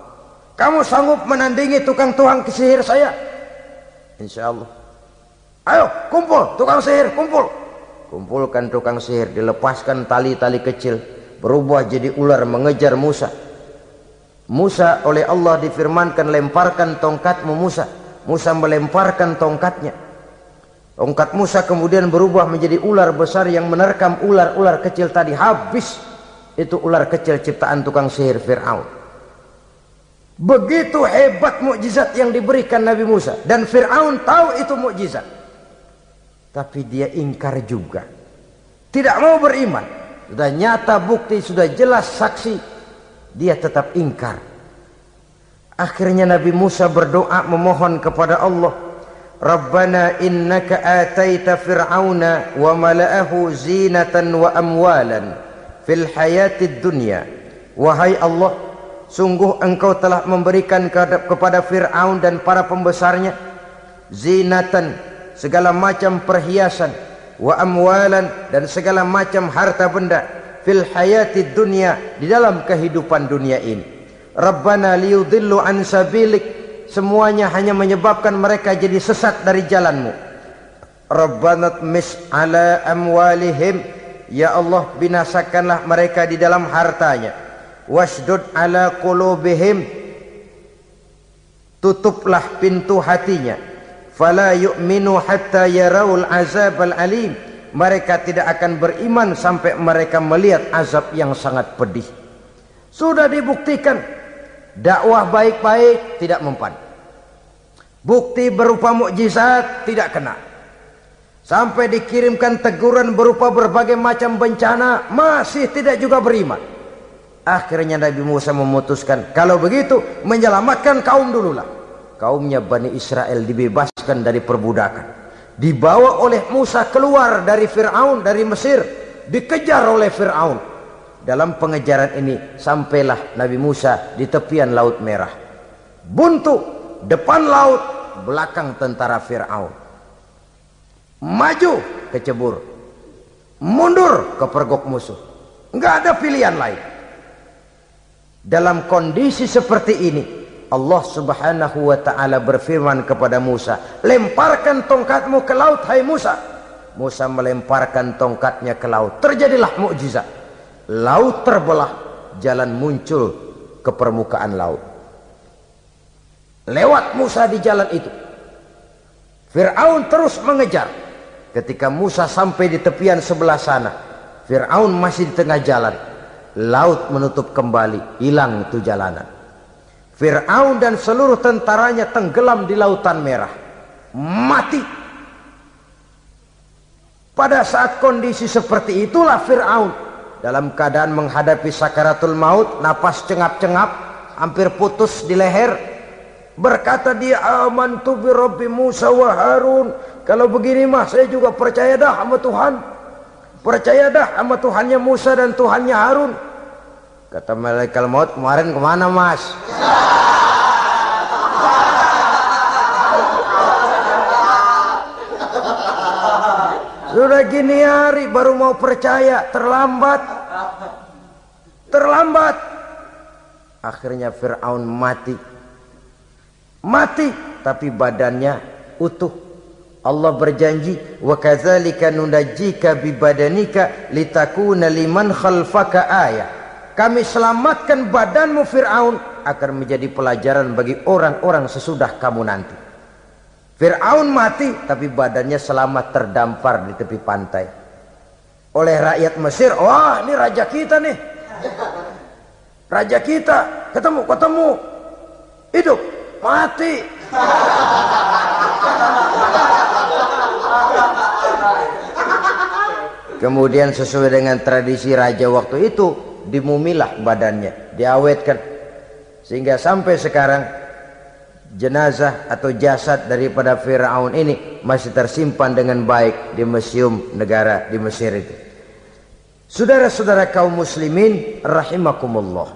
Kamu sanggup menandingi tukang sihir saya? Insya Allah. Ayo kumpul tukang sihir, kumpul. Kumpulkan tukang sihir, dilepaskan tali-tali kecil, berubah jadi ular mengejar Musa. Musa oleh Allah difirmankan, lemparkan tongkatmu Musa. Musa melemparkan tongkatnya. Tongkat Musa kemudian berubah menjadi ular besar yang menerkam ular-ular kecil tadi. Habis itu ular kecil ciptaan tukang sihir Fir'aun. Begitu hebat mukjizat yang diberikan Nabi Musa, dan Fir'aun tahu itu mukjizat, tapi dia ingkar juga, tidak mau beriman. Sudah nyata bukti, sudah jelas saksi, dia tetap ingkar. Akhirnya Nabi Musa berdoa memohon kepada Allah, Rabbana innaka ataita fir'auna wa mala'ahu zinatan wa amwalan fil hayatid dunya. Wahai Allah, sungguh engkau telah memberikan kepada Fir'aun dan para pembesarnya zinatan, segala macam perhiasan, wa amwalan, dan segala macam harta benda, fil hayatid dunya, di dalam kehidupan dunia ini. Rabbana liyudillu an sabilik, semuanya hanya menyebabkan mereka jadi sesat dari jalanmu. Rabbana tmis ala amwalihim, ya Allah binasakanlah mereka di dalam hartanya. Wasdud ala qulubihim, tutuplah pintu hatinya. Fala yu'minu hatta yarawul azabal alim, mereka tidak akan beriman sampai mereka melihat azab yang sangat pedih. Sudah dibuktikan dakwah baik-baik tidak mempan, bukti berupa mukjizat tidak kena, sampai dikirimkan teguran berupa berbagai macam bencana masih tidak juga beriman. Akhirnya Nabi Musa memutuskan, kalau begitu menyelamatkan kaum dululah. Kaumnya Bani Israel dibebaskan dari perbudakan, dibawa oleh Musa keluar dari Fir'aun, dari Mesir, dikejar oleh Fir'aun. Dalam pengejaran ini sampailah Nabi Musa di tepian Laut Merah. Buntu, depan laut, belakang tentara Fir'aun. Maju kecebur, mundur kepergok musuh, nggak ada pilihan lain. Dalam kondisi seperti ini, Allah subhanahu wa ta'ala berfirman kepada Musa, lemparkan tongkatmu ke laut, hai Musa. Musa melemparkan tongkatnya ke laut. Terjadilah mukjizat. Laut terbelah, jalan muncul ke permukaan laut. Lewat Musa di jalan itu. Fir'aun terus mengejar. Ketika Musa sampai di tepian sebelah sana, Fir'aun masih di tengah jalan. Laut menutup kembali, hilang itu jalanan. Fir'aun dan seluruh tentaranya tenggelam di Lautan Merah. Mati. Pada saat kondisi seperti itulah Fir'aun dalam keadaan menghadapi sakaratul maut, napas cengap-cengap, hampir putus di leher, berkata dia, amantu bi Rabbi Musa wa Harun. Kalau begini mah saya juga percaya dah sama Tuhan. Percaya dah sama Tuhannya Musa dan Tuhannya Harun. Kata malaikat maut, kemarin kemana mas? Sudah gini hari baru mau percaya, terlambat. Terlambat. Akhirnya Fir'aun mati. Mati, tapi badannya utuh. Allah berjanji, wa kadzalika nunajjika bi badanika litakuna liman khalfaka ayah. Kami selamatkan badanmu Fir'aun agar menjadi pelajaran bagi orang-orang sesudah kamu nanti. Fir'aun mati, tapi badannya selamat terdampar di tepi pantai oleh rakyat Mesir. Wah, ini raja kita nih, raja kita, ketemu, hidup, mati. Kemudian sesuai dengan tradisi raja waktu itu, dimumilah badannya, diawetkan, sehingga sampai sekarang jenazah atau jasad daripada Fir'aun ini masih tersimpan dengan baik di museum negara di Mesir itu. Saudara-saudara kaum muslimin rahimakumullah.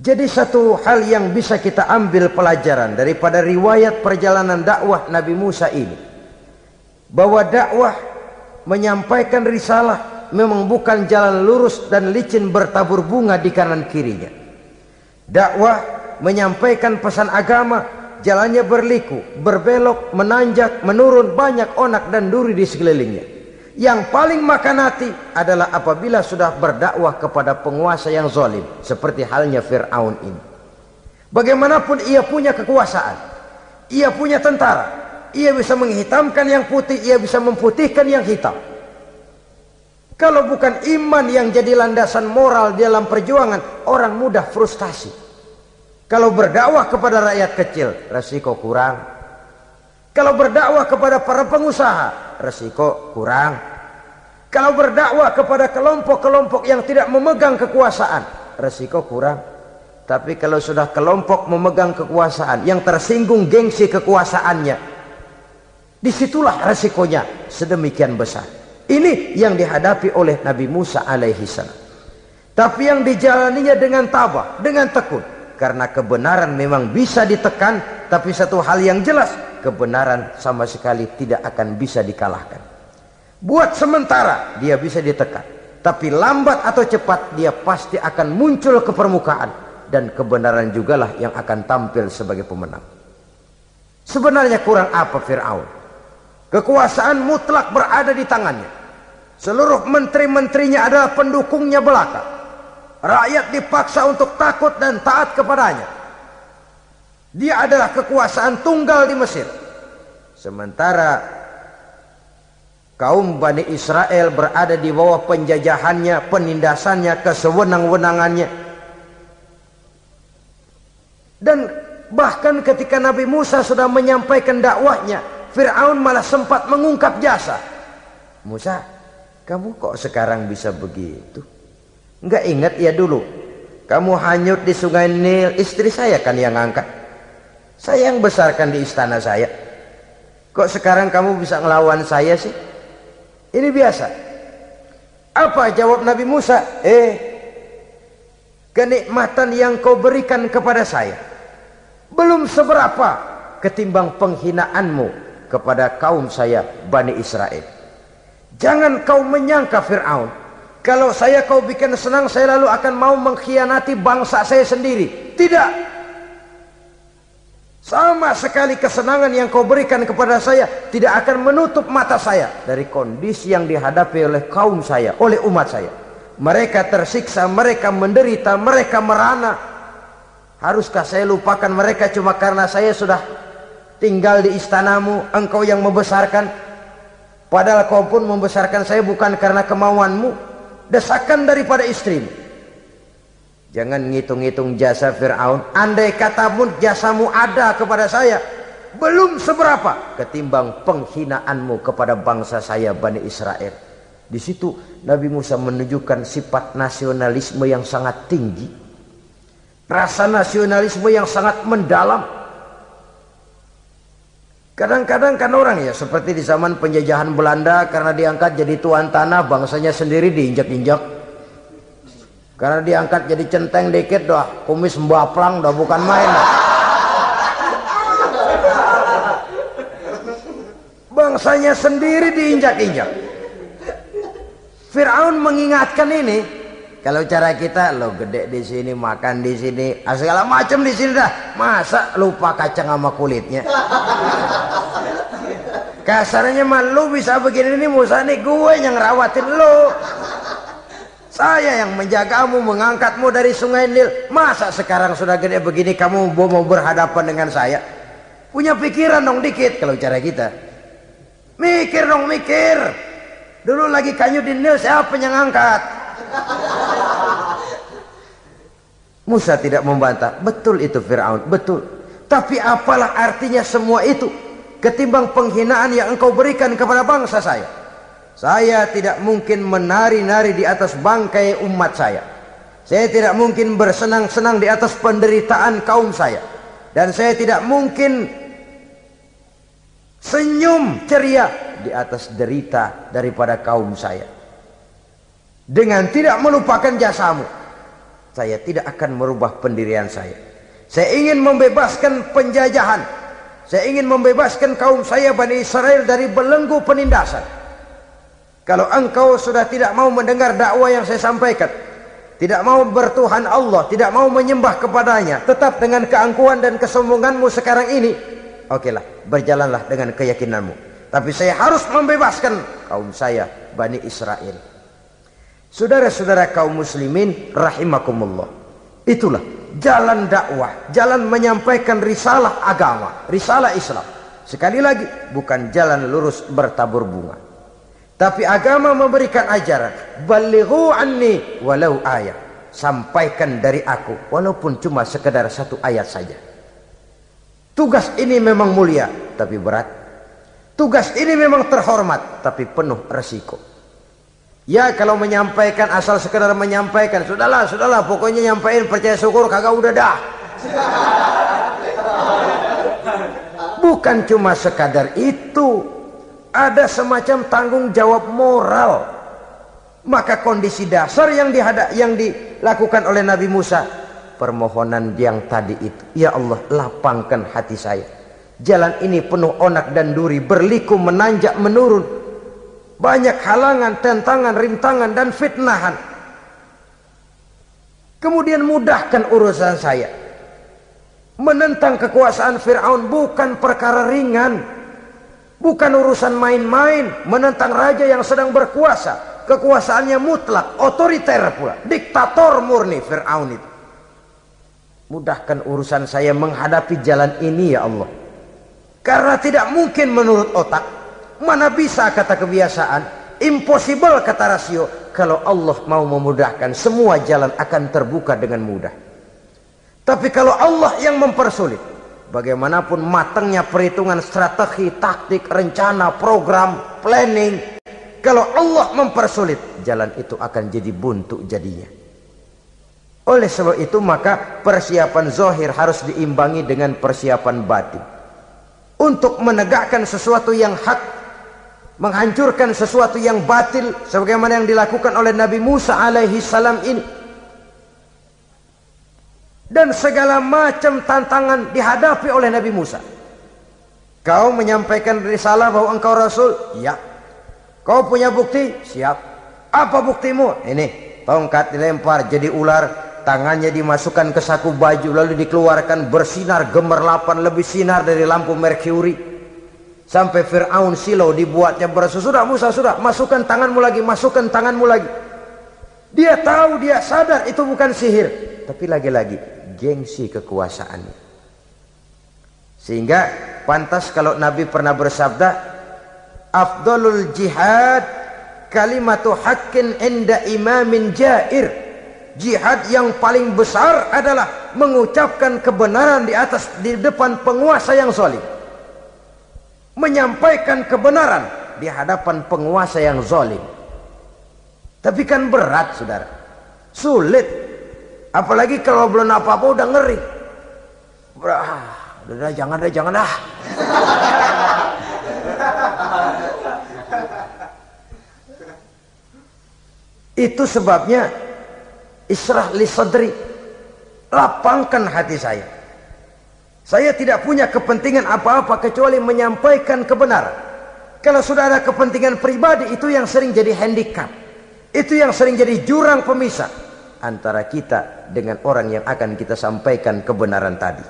Jadi satu hal yang bisa kita ambil pelajaran daripada riwayat perjalanan dakwah Nabi Musa ini, bahwa dakwah menyampaikan risalah memang bukan jalan lurus dan licin bertabur bunga di kanan kirinya. Dakwah menyampaikan pesan agama, jalannya berliku, berbelok, menanjak, menurun, banyak onak dan duri di sekelilingnya. Yang paling makan hati adalah apabila sudah berdakwah kepada penguasa yang zalim, seperti halnya Fir'aun ini. Bagaimanapun ia punya kekuasaan, ia punya tentara, ia bisa menghitamkan yang putih, ia bisa memutihkan yang hitam. Kalau bukan iman yang jadi landasan moral dalam perjuangan, orang mudah frustasi. Kalau berdakwah kepada rakyat kecil, resiko kurang. Kalau berdakwah kepada para pengusaha, resiko kurang. Kalau berdakwah kepada kelompok-kelompok yang tidak memegang kekuasaan, resiko kurang. Tapi kalau sudah kelompok memegang kekuasaan, yang tersinggung gengsi kekuasaannya, disitulah resikonya sedemikian besar. Ini yang dihadapi oleh Nabi Musa alaihi salam. Tapi yang dijalaninya dengan tabah, dengan tekun. Karena kebenaran memang bisa ditekan, tapi satu hal yang jelas, kebenaran sama sekali tidak akan bisa dikalahkan. Buat sementara dia bisa ditekan, tapi lambat atau cepat dia pasti akan muncul ke permukaan, dan kebenaran jugalah yang akan tampil sebagai pemenang. Sebenarnya kurang apa Fir'aun? Kekuasaan mutlak berada di tangannya. Seluruh menteri-menterinya adalah pendukungnya belaka. Rakyat dipaksa untuk takut dan taat kepadanya. Dia adalah kekuasaan tunggal di Mesir. Sementara kaum Bani Israel berada di bawah penjajahannya, penindasannya, kesewenang-wenangannya. Dan bahkan ketika Nabi Musa sudah menyampaikan dakwahnya, Fir'aun malah sempat mengungkap jasa. Musa, kamu kok sekarang bisa begitu? Enggak ingat ya dulu kamu hanyut di sungai Nil, istri saya kan yang angkat, saya yang besarkan di istana saya. Kok sekarang kamu bisa ngelawan saya sih? Ini biasa. Apa jawab Nabi Musa? Kenikmatan yang kau berikan kepada saya belum seberapa ketimbang penghinaanmu kepada kaum saya Bani Israel. Jangan kau menyangka Fir'aun, kalau kau bikin senang, saya lalu akan mau mengkhianati bangsa saya sendiri. Tidak. Sama sekali kesenangan yang kau berikan kepada saya tidak akan menutup mata saya dari kondisi yang dihadapi oleh kaum saya, oleh umat saya. Mereka tersiksa, mereka menderita, mereka merana. Haruskah saya lupakan mereka cuma karena saya sudah tinggal di istanamu, engkau yang membesarkan? Padahal kau pun membesarkan saya bukan karena kemauanmu. Desakan daripada istrimu. Jangan ngitung-ngitung jasa Fir'aun. Andai katamu jasamu ada kepada saya, belum seberapa ketimbang penghinaanmu kepada bangsa saya Bani Israel. Di situ Nabi Musa menunjukkan sifat nasionalisme yang sangat tinggi, rasa nasionalisme yang sangat mendalam. Kadang-kadang kan orang ya seperti di zaman penjajahan Belanda, karena diangkat jadi tuan tanah, bangsanya sendiri diinjak-injak. Karena diangkat jadi centeng dikit dah, kumis mbaplang dah, bukan main dah. Bangsanya sendiri diinjak-injak. Fir'aun mengingatkan ini. Kalau cara kita, lo gede di sini, makan di sini, segala macam di sini dah. Masa lupa kacang sama kulitnya? Kasarnya mah lu bisa begini nih Musa, nih gue yang rawatin lu. Saya yang menjagamu, mengangkatmu dari sungai Nil. Masa sekarang sudah gede begini kamu mau berhadapan dengan saya? Punya pikiran dong dikit kalau cara kita. Mikir dong, mikir. Dulu lagi kanyu di Nil, siapa yang angkat? Musa tidak membantah. Betul itu Fir'aun, betul. Tapi apalah artinya semua itu ketimbang penghinaan yang engkau berikan kepada bangsa saya? Saya tidak mungkin menari-nari di atas bangkai umat saya. Saya tidak mungkin bersenang-senang di atas penderitaan kaum saya. Dan saya tidak mungkin senyum ceria di atas derita daripada kaum saya. Dengan tidak melupakan jasamu, saya tidak akan merubah pendirian saya. Saya ingin membebaskan penjajahan. Saya ingin membebaskan kaum saya Bani Israel dari belenggu penindasan. Kalau engkau sudah tidak mau mendengar dakwah yang saya sampaikan, tidak mau bertuhan Allah, tidak mau menyembah kepadanya, tetap dengan keangkuhan dan kesombonganmu sekarang ini, okelah, berjalanlah dengan keyakinanmu. Tapi saya harus membebaskan kaum saya Bani Israel. Saudara-saudara kaum muslimin rahimakumullah. Itulah jalan dakwah, jalan menyampaikan risalah agama, risalah Islam. Sekali lagi, bukan jalan lurus bertabur bunga. Tapi agama memberikan ajaran, balighu anni walau ayat. Sampaikan dari aku walaupun cuma sekedar satu ayat saja. Tugas ini memang mulia tapi berat. Tugas ini memang terhormat tapi penuh resiko. Ya kalau menyampaikan asal sekedar menyampaikan, sudahlah, pokoknya nyampein, percaya syukur kagak, udah dah. Bukan cuma sekadar itu, ada semacam tanggung jawab moral. Maka kondisi dasar yang dilakukan oleh Nabi Musa, permohonan yang tadi itu, ya Allah lapangkan hati saya. Jalan ini penuh onak dan duri, berliku, menanjak, menurun. Banyak halangan, tentangan, rintangan, dan fitnahan. Kemudian mudahkan urusan saya. Menentang kekuasaan Fir'aun bukan perkara ringan. Bukan urusan main-main. Menentang raja yang sedang berkuasa. Kekuasaannya mutlak, otoriter pula. Diktator murni Fir'aun itu. Mudahkan urusan saya menghadapi jalan ini ya Allah. Karena tidak mungkin menurut otak. Mana bisa kata kebiasaan, impossible kata rasio. Kalau Allah mau memudahkan, semua jalan akan terbuka dengan mudah. Tapi kalau Allah yang mempersulit, bagaimanapun matangnya perhitungan strategi, taktik, rencana, program, planning, kalau Allah mempersulit, jalan itu akan jadi buntu jadinya. Oleh sebab itu maka persiapan zahir harus diimbangi dengan persiapan batin. Untuk menegakkan sesuatu yang hak, menghancurkan sesuatu yang batil, sebagaimana yang dilakukan oleh Nabi Musa alaihi salam ini. Dan segala macam tantangan dihadapi oleh Nabi Musa. Kau menyampaikan risalah bahwa engkau Rasul? Ya. Kau punya bukti? Siap. Apa buktimu? Ini, tongkat dilempar jadi ular, tangannya dimasukkan ke saku baju, lalu dikeluarkan bersinar gemerlapan, lebih sinar dari lampu merkuri. Sampai Fir'aun silau dibuatnya berasa. Sudah Musa, sudah, masukkan tanganmu lagi, masukkan tanganmu lagi. Dia tahu, dia sadar itu bukan sihir, tapi lagi-lagi gengsi kekuasaannya. Sehingga pantas kalau Nabi pernah bersabda, afdalul jihad kalimatu haqqin inda imamin jair. Jihad yang paling besar adalah mengucapkan kebenaran di depan penguasa yang zalim. Menyampaikan kebenaran di hadapan penguasa yang zalim. Tapi kan berat, saudara. Sulit. Apalagi kalau belum apa-apa udah ngeri. Udah jangan dah. Itu sebabnya Ishrah li sadri, lapangkan hati saya. Saya tidak punya kepentingan apa-apa kecuali menyampaikan kebenaran. Kalau sudah ada kepentingan pribadi, itu yang sering jadi handicap. Itu yang sering jadi jurang pemisah antara kita dengan orang yang akan kita sampaikan kebenaran tadi.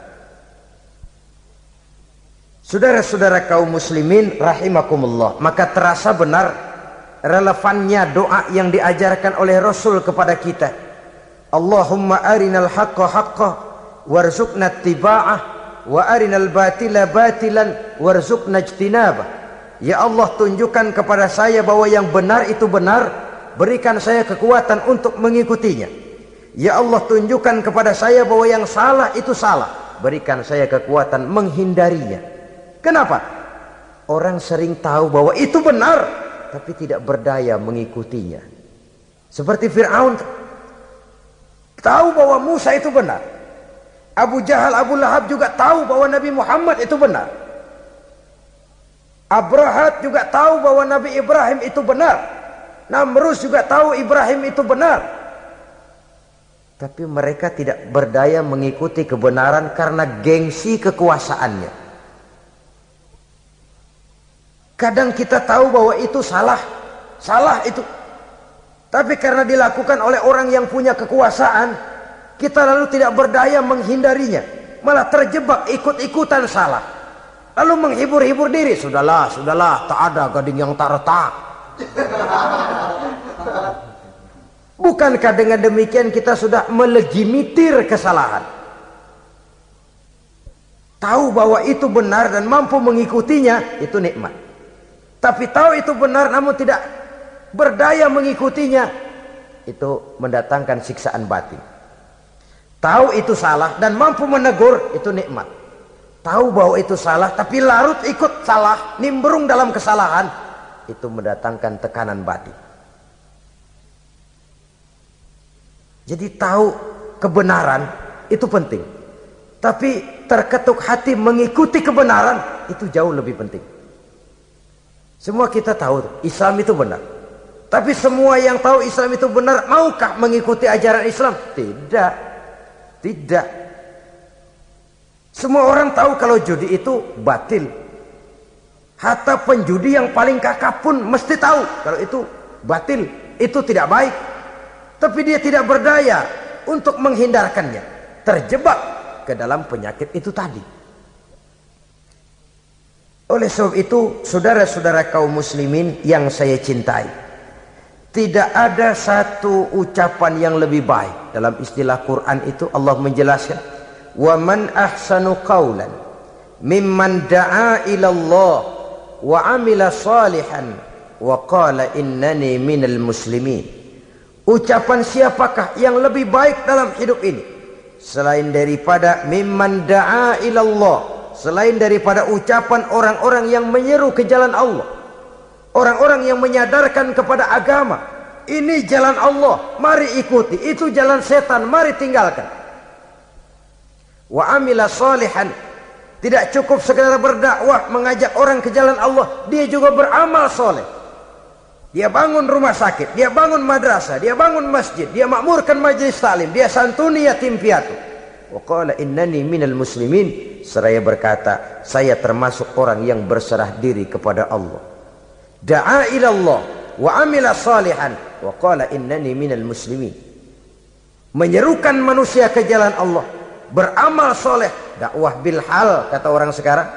Saudara-saudara kaum muslimin rahimakumullah, maka terasa benar relevannya doa yang diajarkan oleh Rasul kepada kita. Allahumma arinal haqqa haqqa warzuqna ittiba'ah wa arinal batila batilan warzuqna ijtinabah. Ya Allah, tunjukkan kepada saya bahwa yang benar itu benar, berikan saya kekuatan untuk mengikutinya. Ya Allah, tunjukkan kepada saya bahwa yang salah itu salah, berikan saya kekuatan menghindarinya. Kenapa? Orang sering tahu bahwa itu benar, tapi tidak berdaya mengikutinya. Seperti Fir'aun tahu bahwa Musa itu benar. Abu Jahal, Abu Lahab juga tahu bahwa Nabi Muhammad itu benar. Abrahat juga tahu bahwa Nabi Ibrahim itu benar. Namrus juga tahu Ibrahim itu benar. Tapi mereka tidak berdaya mengikuti kebenaran karena gengsi kekuasaannya. Kadang kita tahu bahwa itu salah itu. Tapi karena dilakukan oleh orang yang punya kekuasaan, kita lalu tidak berdaya menghindarinya, malah terjebak ikut-ikutan salah, lalu menghibur-hibur diri. Sudahlah, tak ada gading yang tak retak. Bukankah dengan demikian kita sudah melegimitir kesalahan? Tahu bahwa itu benar dan mampu mengikutinya, itu nikmat. Tapi tahu itu benar namun tidak berdaya mengikutinya, itu mendatangkan siksaan batin. Tahu itu salah dan mampu menegur, itu nikmat. Tahu bahwa itu salah tapi larut ikut salah, nimbrung dalam kesalahan, itu mendatangkan tekanan batin. Jadi tahu kebenaran itu penting, tapi terketuk hati mengikuti kebenaran itu jauh lebih penting. Semua kita tahu Islam itu benar, tapi semua yang tahu Islam itu benar maukah mengikuti ajaran Islam? Tidak. Semua orang tahu kalau judi itu batil. Hatta penjudi yang paling kakap pun mesti tahu kalau itu batil, itu tidak baik. Tapi dia tidak berdaya untuk menghindarkannya, terjebak ke dalam penyakit itu tadi. Oleh sebab itu, saudara-saudara kaum muslimin yang saya cintai, tidak ada satu ucapan yang lebih baik. Dalam istilah Quran itu Allah menjelaskan, wa man ahsanu qawlan mimman da'a ila Allah wa amila salihan wa qala innani minal muslimin. Ucapan siapakah yang lebih baik dalam hidup ini selain daripada mimman da'a ila Allah, selain daripada ucapan orang-orang yang menyeru ke jalan Allah, orang-orang yang menyadarkan kepada agama, ini jalan Allah, mari ikuti. Itu jalan setan, mari tinggalkan. Wa amila salihan, tidak cukup sekedar berdakwah mengajak orang ke jalan Allah, dia juga beramal soleh. Dia bangun rumah sakit, dia bangun madrasah, dia bangun masjid, dia makmurkan majelis taklim, dia santuni yatim piatu. Wa qala innani minal muslimin, seraya berkata, saya termasuk orang yang berserah diri kepada Allah. Da'a ila Allah wa amila salihan wa qala innani minal muslimin. Menyerukan manusia ke jalan Allah, beramal soleh, dakwah bil hal kata orang sekarang.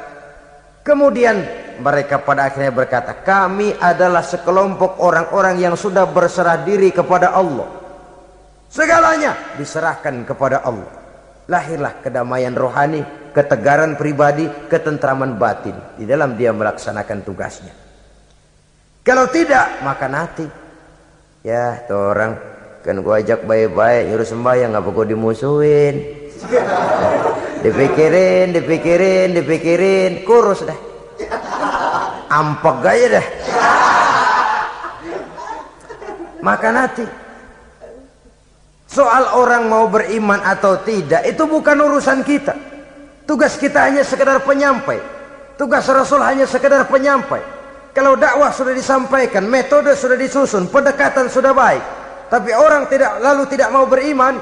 Kemudian mereka pada akhirnya berkata, kami adalah sekelompok orang-orang yang sudah berserah diri kepada Allah. Segalanya diserahkan kepada Allah. Lahirlah kedamaian rohani, ketegaran pribadi, ketentraman batin di dalam dia melaksanakan tugasnya. Kalau tidak, maka nanti ya tuh orang kan gua ajak baik-baik nyuruh sembahyang, ngapa gua dimusuhin? Dipikirin, kurus dah. Ampek aja dah. Maka nanti soal orang mau beriman atau tidak itu bukan urusan kita. Tugas kita hanya sekedar penyampai. Tugas Rasul hanya sekedar penyampai. Kalau dakwah sudah disampaikan, metode sudah disusun, pendekatan sudah baik, tapi orang tidak mau beriman,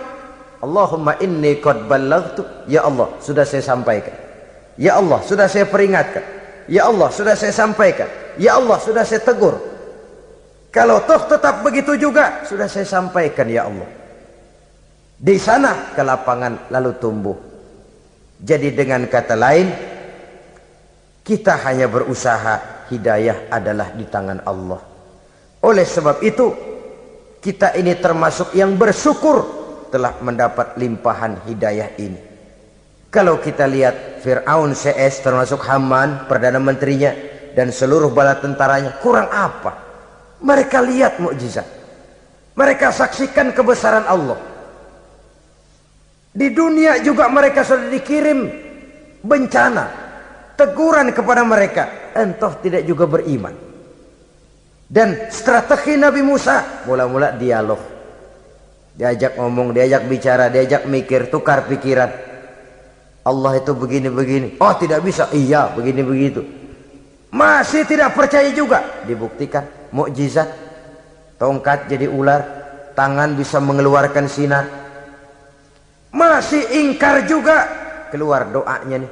Allahumma inni qad ballaghtu, ya Allah sudah saya sampaikan, ya Allah sudah saya peringatkan, ya Allah sudah saya sampaikan, ya Allah sudah saya tegur. Kalau toh tetap begitu juga, sudah saya sampaikan ya Allah. Di sana kelapangan lalu tumbuh. Jadi dengan kata lain, kita hanya berusaha, hidayah adalah di tangan Allah. Oleh sebab itu, kita ini termasuk yang bersyukur telah mendapat limpahan hidayah ini. Kalau kita lihat Fir'aun CS termasuk Haman, Perdana Menterinya, dan seluruh bala tentaranya, kurang apa? Mereka lihat mukjizat. Mereka saksikan kebesaran Allah. Di dunia juga mereka sudah dikirim bencana, teguran kepada mereka, entah tidak juga beriman. Dan strategi Nabi Musa mula-mula dialog. Diajak ngomong, diajak bicara, diajak mikir, tukar pikiran. Allah itu begini-begini. Oh tidak bisa, iya begini-begitu. Masih tidak percaya juga. Dibuktikan mukjizat, tongkat jadi ular, tangan bisa mengeluarkan sinar. Masih ingkar juga. Keluar doanya nih,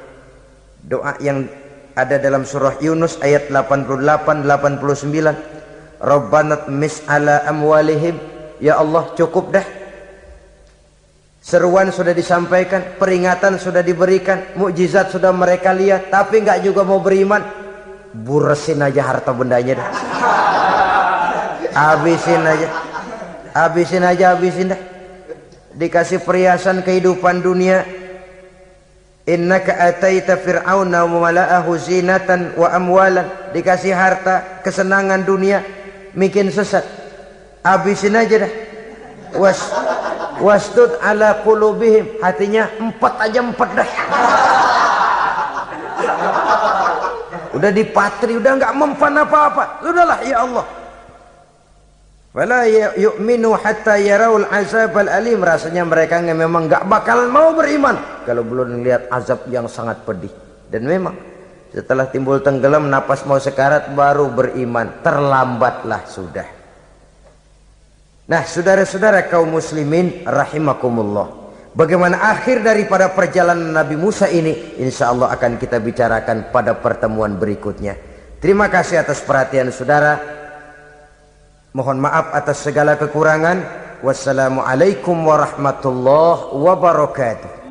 doa yang ada dalam surah Yunus ayat 88-89. Rabbana tmis ala amwalihim, ya Allah cukup dah. Seruan sudah disampaikan, peringatan sudah diberikan, mukjizat sudah mereka lihat, tapi nggak juga mau beriman. Buresin aja harta bendanya dah. Habisin dah. Dikasih perhiasan kehidupan dunia. Innaka ataita fir'auna wa mala'ahu zinatan wa amwalan. Dikasih harta, kesenangan dunia, bikin sesat. Habisin aja dah. Wastud ala qulubihim, hatinya empat dah. Udah dipatri, udah nggak mempan apa-apa. Sudahlah ya Allah. Wala yu'minu hatta yaraul azabal alim. Rasanya mereka memang nggak bakalan mau beriman kalau belum melihat azab yang sangat pedih. Dan memang setelah timbul tenggelam, napas mau sekarat, baru beriman. Terlambatlah sudah. Nah, saudara-saudara kaum muslimin rahimakumullah, bagaimana akhir daripada perjalanan Nabi Musa ini, insya Allah akan kita bicarakan pada pertemuan berikutnya. Terima kasih atas perhatian saudara. Mohon maaf atas segala kekurangan. Wassalamualaikum warahmatullahi wabarakatuh.